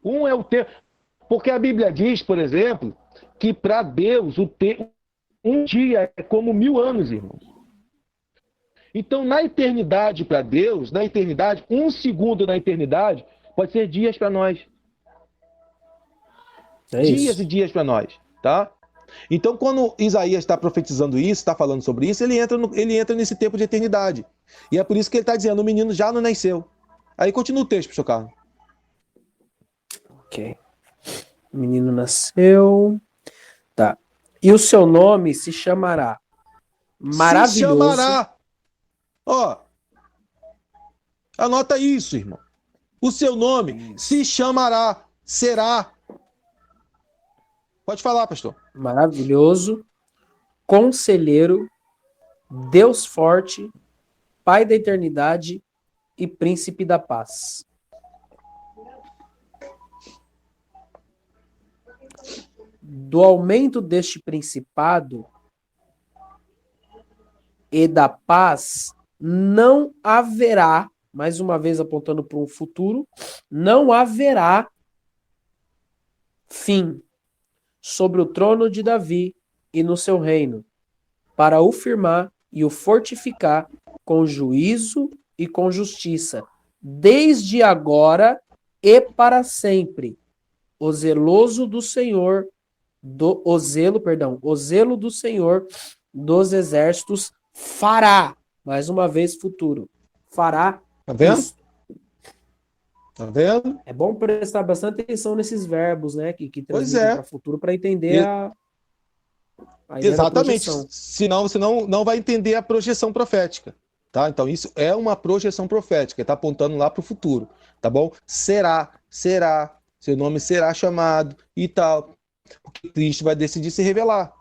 Um é o tempo. Porque a Bíblia diz, por exemplo, que para Deus um dia é como 1000 anos, irmãos. Então, na eternidade para Deus, na eternidade, 1 segundo na eternidade pode ser dias para nós. Dias e dias para nós, tá? Então, quando Isaías está profetizando isso, está falando sobre isso, ele entra nesse tempo de eternidade. E é por isso que ele está dizendo, o menino já não nasceu. Aí continua o texto, professor Carlos. Ok. O menino nasceu. Tá. E o seu nome se chamará Maravilhoso. Se chamará. Ó. Anota isso, irmão. O seu nome se chamará. Será. Pode falar, pastor. Maravilhoso, Conselheiro, Deus forte, Pai da eternidade e Príncipe da paz. Do aumento deste principado e da paz não haverá, mais uma vez apontando para um futuro, não haverá fim sobre o trono de Davi e no seu reino, para o firmar e o fortificar com juízo e com justiça, desde agora e para sempre. O zelo do Senhor dos exércitos fará, mais uma vez futuro, fará. Tá vendo? Isso. Tá vendo? É bom prestar bastante atenção nesses verbos, né, que Pois transmitem é. para futuro para entender a ideia da Exatamente. projeção. Senão você não vai entender a projeção profética. Tá? Então isso é uma projeção profética. Está apontando lá para o futuro. Tá bom? Será. Seu nome será chamado e tal. Porque Cristo vai decidir se revelar.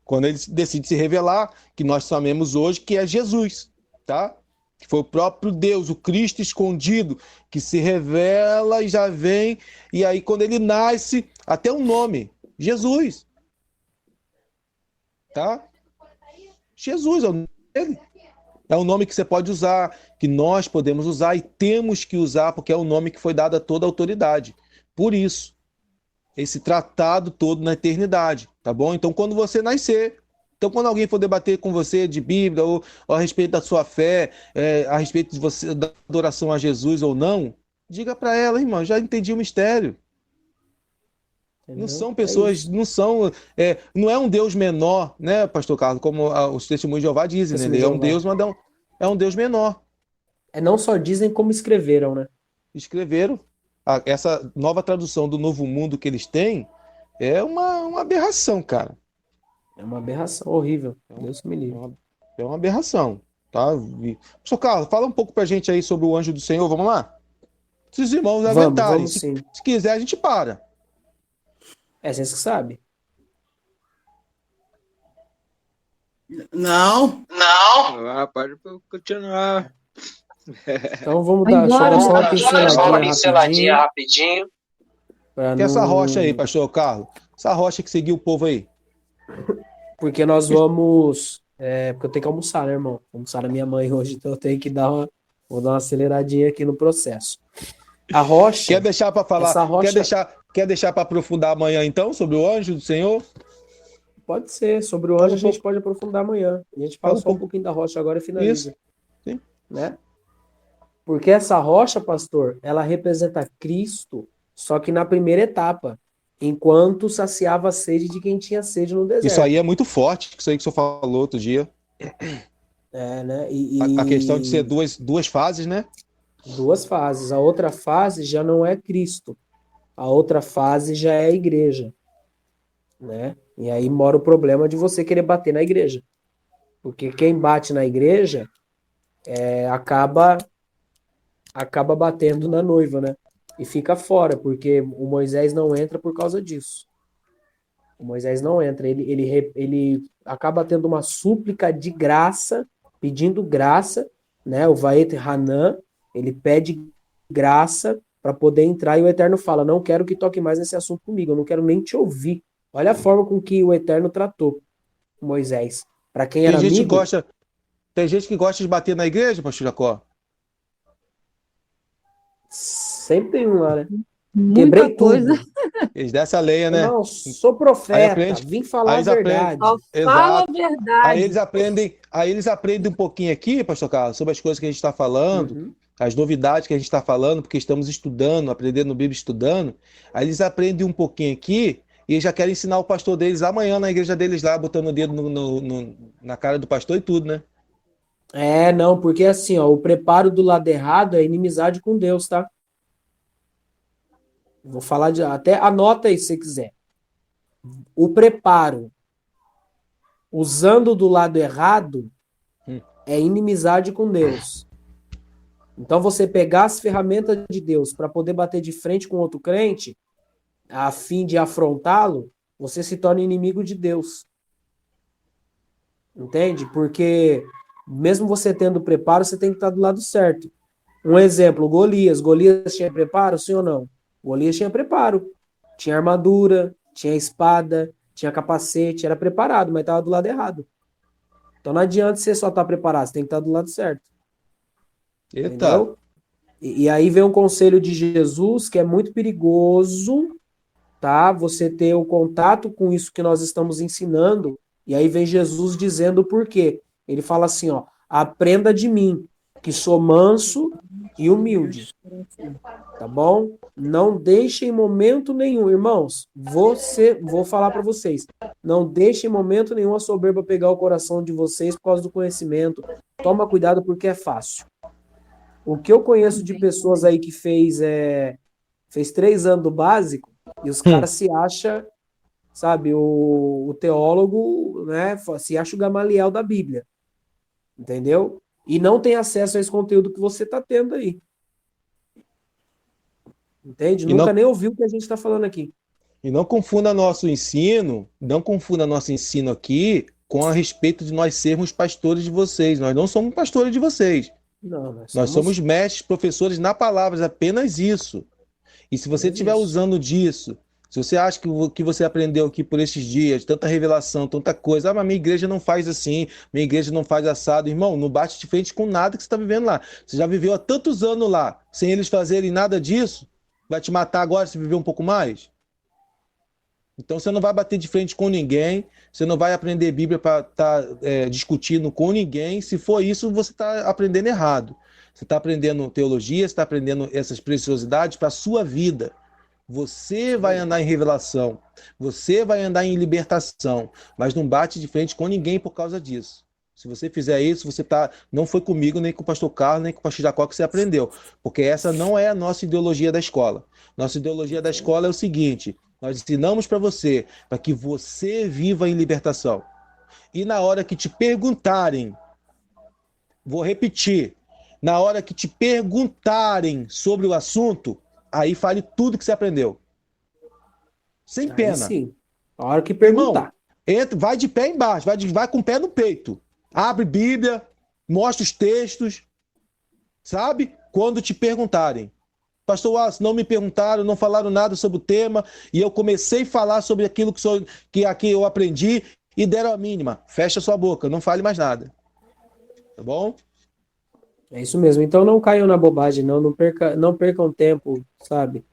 Quando ele decide se revelar, que nós sabemos hoje que é Jesus. Tá? Que foi o próprio Deus, o Cristo escondido, que se revela e já vem. E aí quando ele nasce, até o nome, Jesus. Tá? Jesus é o nome dele. É um nome que você pode usar, que nós podemos usar e temos que usar, porque é o nome que foi dado a toda a autoridade. Por isso, esse tratado todo na eternidade, tá bom? Então, quando você nascer, então quando alguém for debater com você de Bíblia ou a respeito da sua fé, a respeito de você da adoração a Jesus ou não, diga para ela, irmão, já entendi o mistério. Não são pessoas, não é um Deus menor, né, pastor Carlos, como os testemunhos de Jeová dizem, né? Ele é um Deus, mas é um Deus menor. Não só dizem como escreveram, né? Escreveram. Essa nova tradução do Novo Mundo que eles têm é uma aberração, cara. É uma aberração horrível. Deus me livre. É uma aberração, tá? Pastor Carlos, fala um pouco pra gente aí sobre o anjo do Senhor, vamos lá? Se os irmãos aguentarem, vamos, sim. Se quiser a gente para. Vocês que sabem. Não. Pode continuar. Então vamos dar só uma pinceladinha rapidinho. Que essa rocha aí, pastor Carlos? Essa rocha que seguiu o povo aí. Porque nós vamos... porque eu tenho que almoçar, né, irmão? Almoçar na minha mãe hoje, então eu tenho que vou dar uma aceleradinha aqui no processo. A rocha... Quer deixar para falar? Essa rocha... Quer deixar para aprofundar amanhã, então, sobre o anjo do Senhor? Pode ser. Sobre o anjo a gente pode aprofundar amanhã. A gente fala só um pouquinho da rocha agora e finaliza. Isso. Sim. Né? Porque essa rocha, pastor, ela representa Cristo, só que na primeira etapa, enquanto saciava a sede de quem tinha sede no deserto. Isso aí é muito forte, isso aí que o senhor falou outro dia. Né? A questão de ser duas fases, né? 2 fases. A outra fase já não é Cristo. A outra fase já é a igreja. Né? E aí mora o problema de você querer bater na igreja. Porque quem bate na igreja acaba batendo na noiva, né? E fica fora, porque o Moisés não entra por causa disso. O Moisés não entra, ele acaba tendo uma súplica de graça, pedindo graça, né? O Vaet Hanan, ele pede graça para poder entrar, e o Eterno fala: não quero que toque mais nesse assunto comigo, eu não quero nem te ouvir. Olha a forma com que o Eterno tratou Moisés. Para quem Tem era gente que amigo, gosta, tem gente que gosta de bater na igreja, pastor Jacó. sempre tem um lá, né? Muita Quebrei coisa. tudo. Eles descem a lenha, né? Não, sou Aí profeta, aprende, vim falar aí a eles aprendem, verdade. Só fala a exato. verdade. Aí eles aprendem um pouquinho aqui, pastor Carlos, sobre as coisas que a gente está falando, Uhum. as novidades que a gente está falando, porque estamos estudando, aprendendo Bíblia, estudando. Aí eles aprendem um pouquinho aqui e já querem ensinar o pastor deles amanhã na igreja deles lá, botando o dedo na cara do pastor e tudo, né? Não, porque assim, ó, o preparo do lado errado é inimizade com Deus, tá? Vou falar até anota aí se você quiser. O preparo usando do lado errado Hum. é inimizade com Deus. Então você pegar as ferramentas de Deus para poder bater de frente com outro crente, a fim de afrontá-lo, você se torna inimigo de Deus. Entende? Porque mesmo você tendo preparo, você tem que estar do lado certo. Um exemplo, Golias. Golias tinha preparo, sim ou não? Golias tinha preparo. Tinha armadura, tinha espada, tinha capacete, era preparado, mas estava do lado errado. Então não adianta você só estar preparado, você tem que estar do lado certo. Eita, Entendeu? E aí vem um conselho de Jesus que é muito perigoso, tá? Você ter o contato com isso que nós estamos ensinando, e aí vem Jesus dizendo o porquê. Ele fala assim, ó: aprenda de mim, que sou manso e humilde, tá bom? Não deixe em momento nenhum, irmãos, vou falar para vocês, não deixe em momento nenhum a soberba pegar o coração de vocês por causa do conhecimento. Toma cuidado porque é fácil. O que eu conheço de pessoas aí que fez 3 anos do básico, e os caras se acham, sabe, o teólogo, né, se acha o Gamaliel da Bíblia, entendeu? E não tem acesso a esse conteúdo que você está tendo aí. Entende? e Nunca não, nem ouviu o que a gente está falando aqui. e não confunda nosso ensino aqui com a respeito de nós sermos pastores de vocês. Nós não somos pastores de vocês. Não, nós Nós somos mestres, professores na palavra, apenas isso. E se você estiver usando disso, se você acha que o que você aprendeu aqui por esses dias, tanta revelação, tanta coisa, mas minha igreja não faz assim, minha igreja não faz assado, irmão, não bate de frente com nada que você está vivendo lá. Você já viveu há tantos anos lá, sem eles fazerem nada disso, vai te matar agora se viver um pouco mais? Então você não vai bater de frente com ninguém, você não vai aprender Bíblia para estar discutindo com ninguém. Se for isso, você está aprendendo errado. Você está aprendendo teologia, você está aprendendo essas preciosidades para a sua vida. Você vai andar em revelação, você vai andar em libertação, mas não bate de frente com ninguém por causa disso. Se você fizer isso, não foi comigo, nem com o pastor Carlos, nem com o pastor Jacó que você aprendeu, porque essa não é a nossa ideologia da escola. Nossa ideologia da escola é o seguinte: nós ensinamos para que você viva em libertação. E na hora que te perguntarem, vou repetir, na hora que te perguntarem sobre o assunto, aí fale tudo que você aprendeu. Sem pena. Sim. A hora que perguntar. Irmão, vai de pé embaixo, vai com o pé no peito. Abre Bíblia, mostra os textos, sabe? Quando te perguntarem. Pastor Wallace, não me perguntaram, não falaram nada sobre o tema, e eu comecei a falar sobre aquilo que aqui eu aprendi, e deram a mínima. Fecha sua boca, não fale mais nada. Tá bom? É isso mesmo. Então não caiam na bobagem, não percam tempo, sabe?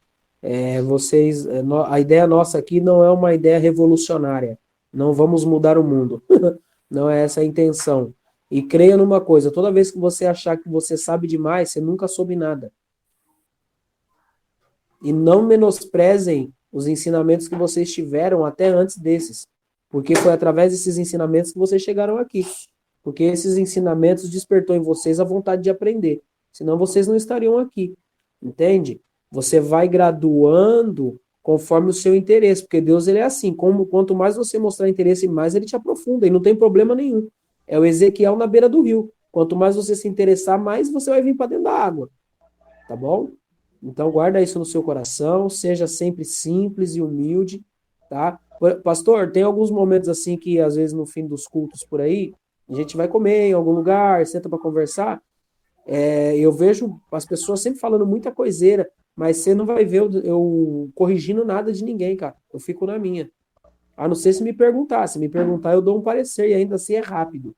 A ideia nossa aqui não é uma ideia revolucionária. Não vamos mudar o mundo. Não é essa a intenção. E creia numa coisa: toda vez que você achar que você sabe demais, você nunca soube nada. E não menosprezem os ensinamentos que vocês tiveram até antes desses. Porque foi através desses ensinamentos que vocês chegaram aqui. Porque esses ensinamentos despertou em vocês a vontade de aprender. Senão vocês não estariam aqui. Entende? Você vai graduando conforme o seu interesse. Porque Deus, ele é assim. Quanto mais você mostrar interesse, mais ele te aprofunda. E não tem problema nenhum. É o Ezequiel na beira do rio. Quanto mais você se interessar, mais você vai vir para dentro da água. Tá bom? Então, guarda isso no seu coração, seja sempre simples e humilde, tá? Pastor, tem alguns momentos assim que, às vezes, no fim dos cultos por aí, a gente vai comer em algum lugar, senta para conversar, eu vejo as pessoas sempre falando muita coiseira, mas você não vai ver eu corrigindo nada de ninguém, cara. Eu fico na minha. A não ser se me perguntar. Se me perguntar, eu dou um parecer, e ainda assim é rápido,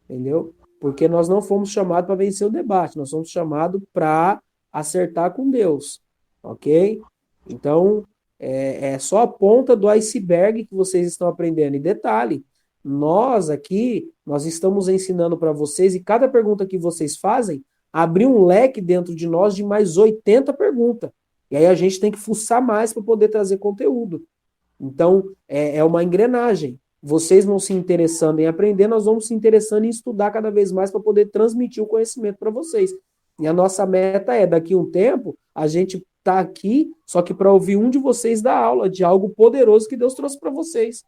entendeu? Porque nós não fomos chamados para vencer o debate, nós fomos chamados para acertar com Deus, ok? Então, é só a ponta do iceberg que vocês estão aprendendo. E detalhe, nós aqui, nós estamos ensinando para vocês, e cada pergunta que vocês fazem, abre um leque dentro de nós de mais 80 perguntas. E aí a gente tem que fuçar mais para poder trazer conteúdo. Então, é uma engrenagem. Vocês vão se interessando em aprender, nós vamos se interessando em estudar cada vez mais para poder transmitir o conhecimento para vocês. E a nossa meta é, daqui a um tempo, a gente tá aqui, só que para ouvir um de vocês dar aula de algo poderoso que Deus trouxe para vocês.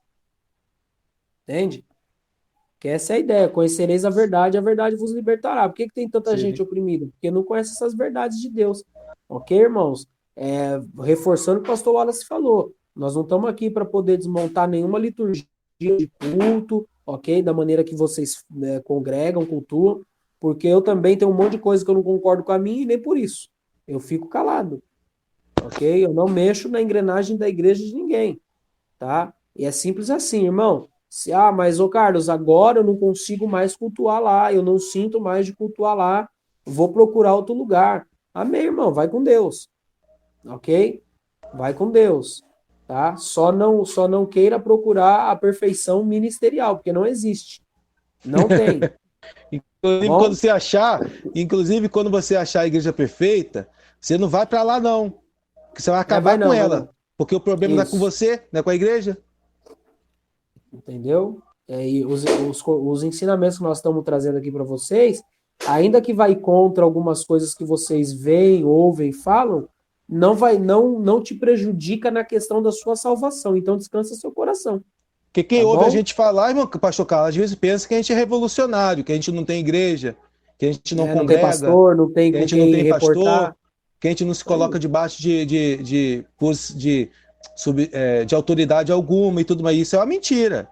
Entende? Que essa é a ideia. Conhecereis a verdade vos libertará. Por que tem tanta gente oprimida? Porque não conhece essas verdades de Deus. Ok, irmãos? Reforçando o que o pastor Wallace falou. Nós não estamos aqui para poder desmontar nenhuma liturgia de culto, ok? Da maneira que vocês congregam, cultuam, porque eu também tenho um monte de coisa que eu não concordo com a minha e nem por isso. Eu fico calado, ok? Eu não mexo na engrenagem da igreja de ninguém, tá? E é simples assim, irmão. Mas, ô Carlos, agora eu não consigo mais cultuar lá, eu não sinto mais de cultuar lá, vou procurar outro lugar. Amém, irmão, vai com Deus, ok? Vai com Deus. Tá? Só não queira procurar a perfeição ministerial, porque não existe. Não tem. Inclusive, quando você achar a igreja perfeita, você não vai para lá, não. Porque você vai acabar com ela. Porque o problema não é com você, não é com a igreja. Entendeu? E os ensinamentos que nós estamos trazendo aqui para vocês, ainda que vai contra algumas coisas que vocês veem, ouvem, falam, não te prejudica na questão da sua salvação. Então descansa seu coração. Porque quem ouve a gente falar, irmão, pastor Carlos, às vezes pensa que a gente é revolucionário, que a gente não tem igreja, que a gente não congrega, não tem pastor, não tem que a gente não tem pastor, que a gente não se coloca debaixo de autoridade alguma e tudo mais. Isso é uma mentira.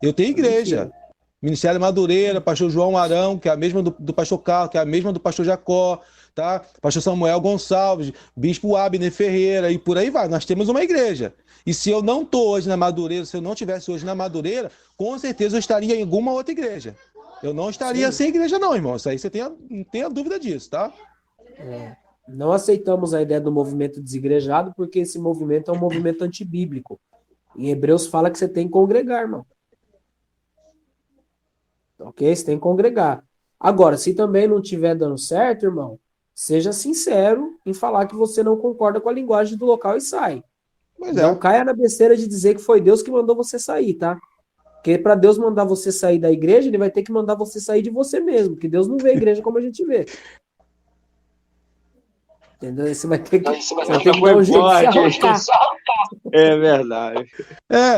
Eu tenho igreja. Ministério Madureira, pastor João Arão, que é a mesma do pastor Carlos, que é a mesma do pastor Jacó, tá? Pastor Samuel Gonçalves, bispo Abner Ferreira, e por aí vai. Nós temos uma igreja. E se eu não estou hoje na Madureira, se eu não estivesse hoje na Madureira, com certeza eu estaria em alguma outra igreja. Eu não estaria sem igreja não, irmão. Isso aí você não tenha dúvida disso, tá? Não aceitamos a ideia do movimento desigrejado, porque esse movimento é um movimento antibíblico. Em Hebreus fala que você tem que congregar, irmão. Ok? Você tem que congregar. Agora, se também não estiver dando certo, irmão, seja sincero em falar que você não concorda com a linguagem do local e sai. Não caia na besteira de dizer que foi Deus que mandou você sair, tá? Porque para Deus mandar você sair da igreja, ele vai ter que mandar você sair de você mesmo, porque Deus não vê a igreja como a gente vê. Entendeu? Você vai ter que, dar um jeito de se arrancar. É verdade.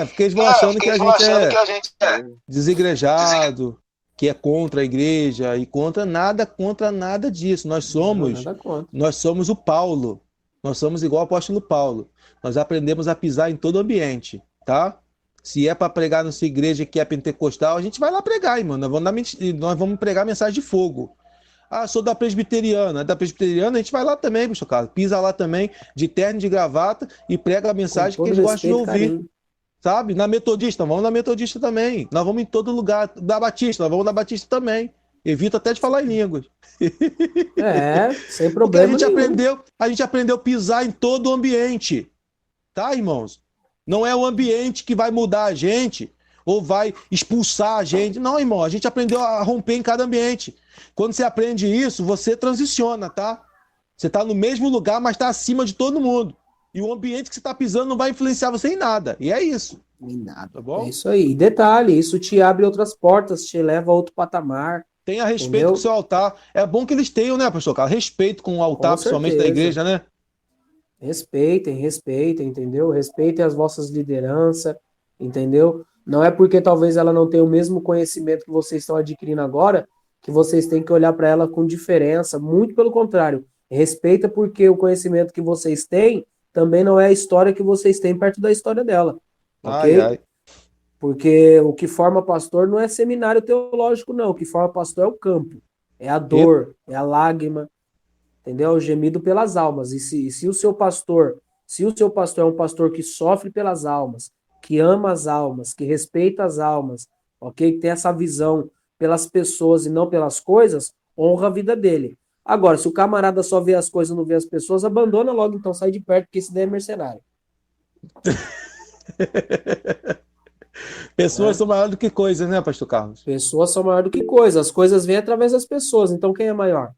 Porque eles vão achando que a gente é desigrejado, que é contra a igreja e contra nada disso. Nós somos o Paulo. Nós somos igual o apóstolo Paulo. Nós aprendemos a pisar em todo ambiente, tá? Se é para pregar nessa igreja que é pentecostal, a gente vai lá pregar, irmão. Nós vamos pregar mensagem de fogo. Sou da presbiteriana. Da presbiteriana, a gente vai lá também, pastor Carlos. Pisa lá também, de terno, de gravata, e prega a mensagem que eles gostam de ouvir. Carinho. Sabe? Na metodista, vamos na metodista também. Nós vamos em todo lugar. Da batista, nós vamos na batista também. Evito até de falar em línguas. Sem problema. A gente aprendeu a pisar em todo o ambiente. Tá, irmãos? Não é o ambiente que vai mudar a gente ou vai expulsar a gente. Não, irmão, a gente aprendeu a romper em cada ambiente. Quando você aprende isso, você transiciona, tá? Você tá no mesmo lugar, mas tá acima de todo mundo. E o ambiente que você tá pisando não vai influenciar você em nada. E é isso. Em nada. Tá bom? É isso aí. E detalhe, isso te abre outras portas, te leva a outro patamar. Tenha respeito com o seu altar. É bom que eles tenham, né, pastor Carlos? Respeito com o altar, principalmente da igreja, né? Respeitem, entendeu? Respeitem as vossas lideranças, entendeu? Não é porque talvez ela não tenha o mesmo conhecimento que vocês estão adquirindo agora, que vocês têm que olhar para ela com diferença, muito pelo contrário. Respeita porque o conhecimento que vocês têm também não é a história que vocês têm perto da história dela, ok? Ai, ai. Porque o que forma pastor não é seminário teológico, não. O que forma pastor é o campo, é a dor, é a lágrima, entendeu? O gemido pelas almas. E se o seu pastor é um pastor que sofre pelas almas, que ama as almas, que respeita as almas, ok? Que tem essa visão pelas pessoas e não pelas coisas, honra a vida dele. Agora, se o camarada só vê as coisas e não vê as pessoas, abandona logo, então sai de perto, porque esse daí é mercenário. Pessoas são maiores do que coisas, né, pastor Carlos? Pessoas são maiores do que coisas. As coisas vêm através das pessoas. Então, quem é maior?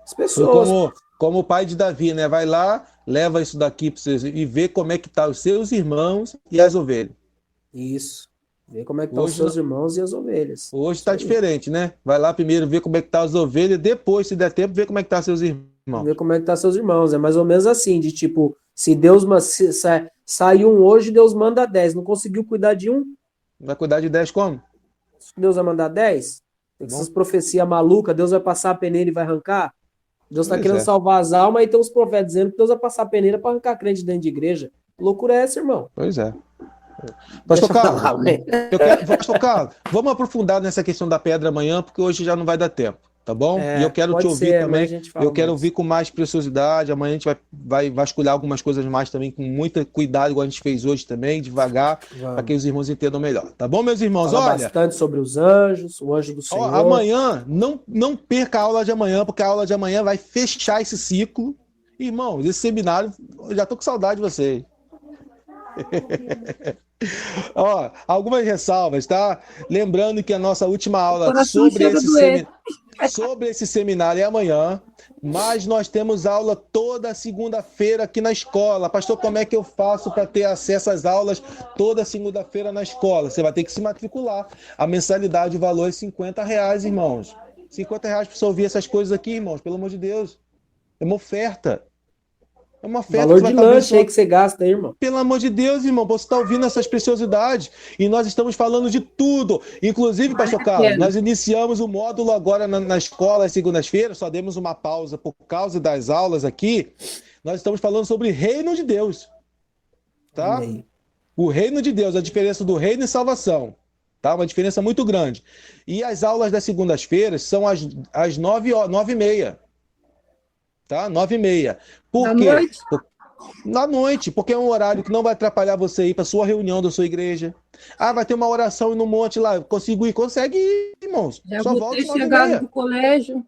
As Foi pessoas. como o pai de Davi, né? Vai lá, leva isso daqui para vocês e vê como é que tá os seus irmãos e as ovelhas. Isso. Vê como é que estão os Hoje seus irmãos e as ovelhas. Hoje está Isso aí. diferente, né? Vai lá primeiro ver como é que tá as ovelhas, depois, se der tempo, ver como é que tá seus irmãos. Ver como é que tá seus irmãos. É mais ou menos assim, de tipo, se Deus sai um hoje, Deus manda 10. Não conseguiu cuidar de um? Vai cuidar de 10 como? Deus vai mandar 10? Tem essas profecias malucas, Deus vai passar a peneira e vai arrancar? Deus está Pois querendo é. salvar as almas e tem os profetas dizendo que Deus vai passar a peneira para arrancar crente dentro de igreja. Que loucura é essa, irmão? Pois é. Pastor Deixa eu Carlos, falar, ué. Pastor Carlos, vamos aprofundar nessa questão da pedra amanhã, porque hoje já não vai dar tempo, tá bom? E eu quero te pode ouvir ser, amanhã também. a gente fala Eu quero mais. ouvir com mais preciosidade. Amanhã a gente vai vasculhar algumas coisas mais também, com muito cuidado, igual a gente fez hoje também, devagar, para que os irmãos entendam melhor. Tá bom, meus irmãos? Fala Olha, bastante sobre os anjos, o anjo do ó, Senhor. amanhã, não perca a aula de amanhã, porque a aula de amanhã vai fechar esse ciclo. Irmãos, esse seminário, eu já tô com saudade de vocês. Ó, algumas ressalvas, tá? Lembrando que a nossa última aula Coração chega a doer. sobre esse seminário é amanhã, mas nós temos aula toda segunda-feira aqui na escola. Pastor, como é que eu faço para ter acesso às aulas toda segunda-feira na escola? Você vai ter que se matricular. A mensalidade, o valor é R$50, irmãos. R$50 para você ouvir essas coisas aqui, irmãos, pelo amor de Deus. É uma oferta. É uma oferta. Valor que vai de estar lanche abençoando. aí que você gasta, aí, irmão. Pelo amor de Deus, irmão, você está ouvindo essas preciosidades e nós estamos falando de tudo. Inclusive, pastor Carlos, nós iniciamos o módulo agora na escola às segundas-feiras, só demos uma pausa por causa das aulas aqui. Nós estamos falando sobre reino de Deus, tá? O reino de Deus, a diferença do reino e salvação, tá? Uma diferença muito grande. E as aulas das segundas-feiras são às 9h30. Tá? 9h30. Por Da quê? noite? Na noite, porque é um horário que não vai atrapalhar você ir para sua reunião da sua igreja. Ah, vai ter uma oração no monte lá. Consigo ir? Consegue ir, irmãos. Já Só vou volta ter às 9h30. chegado do colégio.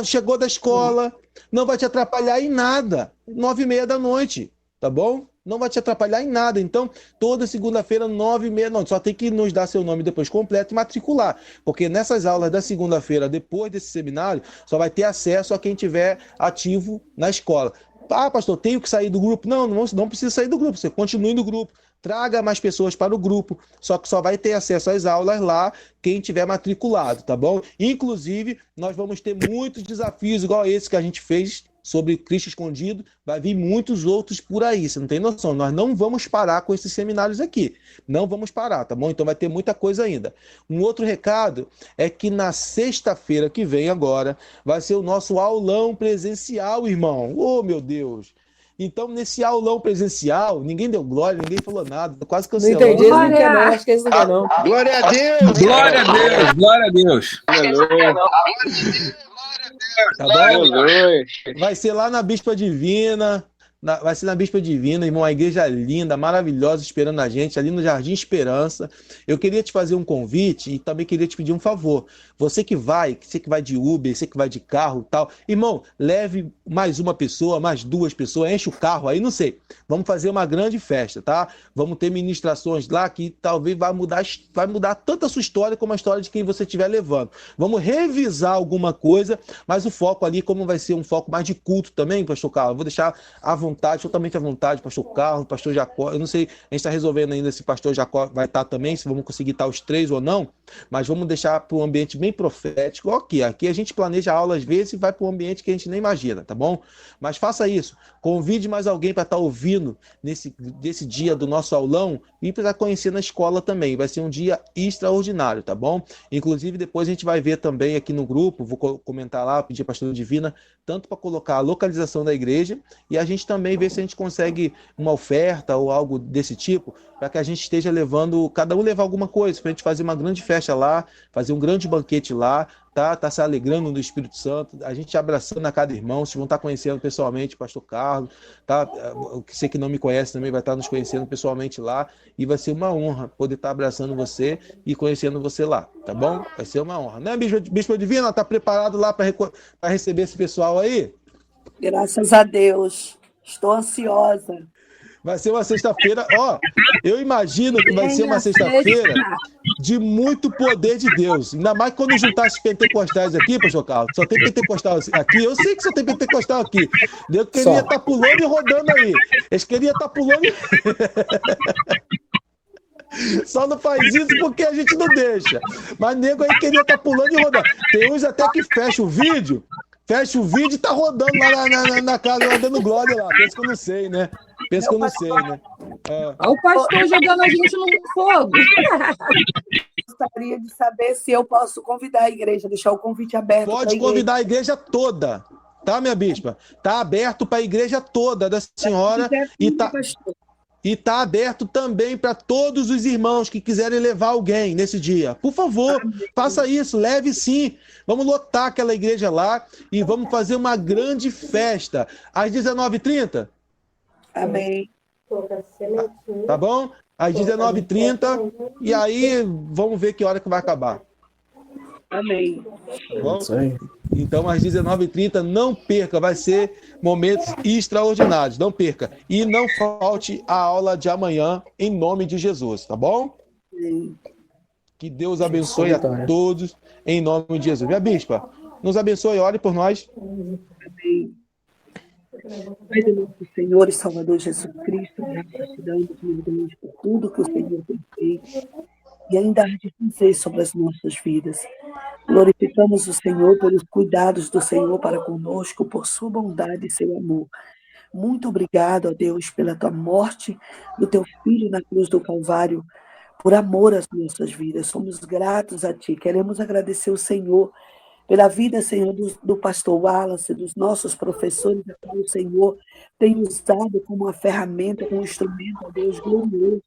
Chegou da escola, não vai te atrapalhar em nada. 9h30 da noite, tá bom? Não vai te atrapalhar em nada. Então, toda segunda-feira, 9h30, não, só tem que nos dar seu nome depois completo e matricular. Porque nessas aulas da segunda-feira, depois desse seminário, só vai ter acesso a quem tiver ativo na escola. Ah, pastor, tenho que sair do grupo? Não precisa sair do grupo, você continue no grupo. Traga mais pessoas para o grupo, só que só vai ter acesso às aulas lá quem tiver matriculado, tá bom? Inclusive, nós vamos ter muitos desafios, igual esse que a gente fez sobre Cristo escondido, vai vir muitos outros por aí, você não tem noção. Nós não vamos parar com esses seminários aqui, não vamos parar, tá bom? Então vai ter muita coisa ainda. Um outro recado é que na sexta-feira que vem agora, vai ser o nosso aulão presencial, irmão. Oh, meu Deus! Então, nesse aulão presencial, ninguém deu glória, ninguém falou nada, quase Não cancelou. entendi, eles não querem, não. Acho que eles não querem, não. Glória a Deus! Glória a Deus, glória a Deus. Aleluia. Tá bom? Aleluia. Vai ser lá na Bispa Divina. Vai ser na Bispa Divina, irmão, uma igreja linda, maravilhosa, esperando a gente, ali no Jardim Esperança. Eu queria te fazer um convite e também queria te pedir um favor. Você que vai de Uber, você que vai de carro e tal, irmão, leve mais uma pessoa, mais duas pessoas, enche o carro aí, não sei. Vamos fazer uma grande festa, tá? Vamos ter ministrações lá que talvez vai mudar tanto a sua história como a história de quem você estiver levando. Vamos revisar alguma coisa, mas o foco ali, como vai ser um foco mais de culto também, pastor Carlos, eu vou deixar à vontade vontade, totalmente à vontade, pastor Carlos, pastor Jacó. Eu não sei, a gente está resolvendo ainda se pastor Jacó vai estar também, se vamos conseguir estar os três ou não, mas vamos deixar para um ambiente bem profético. Aqui a gente planeja a aula às vezes e vai para um ambiente que a gente nem imagina, tá bom? Mas faça isso, convide mais alguém para estar ouvindo desse dia do nosso aulão e para conhecer na escola também. Vai ser um dia extraordinário, tá bom? Inclusive depois a gente vai ver também aqui no grupo, vou comentar lá, pedir a pastora Divina, tanto para colocar a localização da igreja e a gente também ver se a gente consegue uma oferta ou algo desse tipo, para que a gente esteja levando, cada um levar alguma coisa, para a gente fazer uma grande festa lá, fazer um grande banquete lá, tá se alegrando no Espírito Santo, a gente abraçando a cada irmão, vocês vão estar conhecendo pessoalmente o pastor Carlos, tá? Você que não me conhece também vai estar nos conhecendo pessoalmente lá, e vai ser uma honra poder estar abraçando você e conhecendo você lá, tá bom? Vai ser uma honra, né, Bispo Divina? Tá preparado lá para receber esse pessoal aí? Graças a Deus. Estou ansiosa. Vai ser uma sexta-feira, eu imagino que vai ser uma sexta-feira de muito poder de Deus. Ainda mais quando juntar esses pentecostais aqui, pastor Carlos. Só tem pentecostal aqui. Eu sei que só tem pentecostal aqui. Deus queria estar pulando e rodando aí. Eles queriam estar pulando e... Só não faz isso porque a gente não deixa. Mas nego aí queria estar pulando e rodando. Tem uns até que fecha o vídeo e tá rodando lá na casa, lá dando glória lá. Pensa que eu não sei, né? Pensa que eu não sei, né? Olha o pastor jogando a gente no fogo. Gostaria de saber se eu posso convidar a igreja, deixar o convite aberto. Pode convidar a igreja toda, tá, minha bispa? Tá aberto para a igreja toda da senhora e tá aberto também para todos os irmãos que quiserem levar alguém nesse dia. Por favor, faça isso, leve sim. Vamos lotar aquela igreja lá e vamos fazer uma grande festa às 19h30. Amém. Tá bom? Às 19h30 e aí vamos ver que hora que vai acabar. Amém. Tá bom? Então, às 19h30, não perca, vai ser momentos extraordinários, não perca. E não falte a aula de amanhã, em nome de Jesus, tá bom? Sim. Que Deus abençoe a todos, em nome de Jesus. Minha bispa, nos abençoe, ore por nós. Amém. Pai do nosso Senhor e Salvador Jesus Cristo, gratidão por tudo que o Senhor tem feito e ainda há de fazer sobre as nossas vidas. Glorificamos o Senhor pelos cuidados do Senhor para conosco, por sua bondade e seu amor. Muito obrigado, ó Deus, pela tua morte do teu Filho na cruz do Calvário, por amor às nossas vidas. Somos gratos a ti. Queremos agradecer o Senhor pela vida, Senhor, do pastor Wallace, dos nossos professores, a qual o Senhor tem usado como uma ferramenta, como um instrumento, ó Deus, glorioso,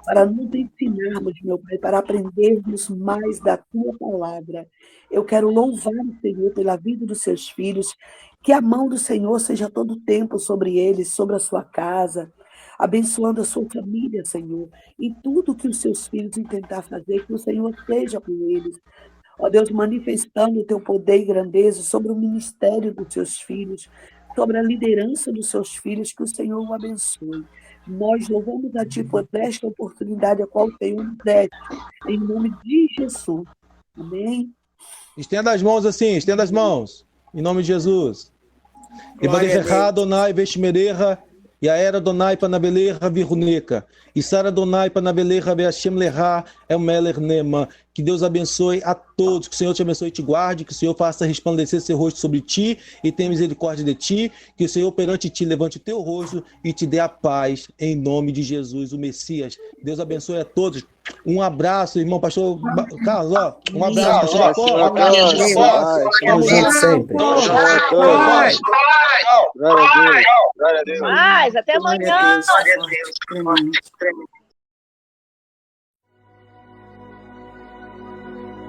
para nos ensinarmos, meu Pai, para aprendermos mais da tua palavra. Eu quero louvar o Senhor pela vida dos seus filhos, que a mão do Senhor seja todo o tempo sobre eles, sobre a sua casa, abençoando a sua família, Senhor, e tudo que os seus filhos intentar fazer, que o Senhor esteja com eles. Ó Deus, manifestando o teu poder e grandeza sobre o ministério dos seus filhos, sobre a liderança dos seus filhos, que o Senhor o abençoe. Nós louvamos a ti por esta oportunidade a qual o Senhor nos deste, em nome de Jesus. Amém? Estenda as mãos assim, estenda as mãos, em nome de Jesus. Ibadeha Adonai Veshmereha, Yaera Adonai Panabeleha Viruneca, Isara Adonai Panabeleha Veashem Leha Elmeler Nema. Que Deus abençoe a todos, que o Senhor te abençoe e te guarde, que o Senhor faça resplandecer seu rosto sobre ti e tenha misericórdia de ti, que o Senhor perante ti levante o teu rosto e te dê a paz, em nome de Jesus, o Messias. Deus abençoe a todos. Um abraço, irmão pastor Carlos, um abraço, pastor Jacó. Tamo junto sempre. Glória a Deus. Mas, até amanhã. Glória a Deus.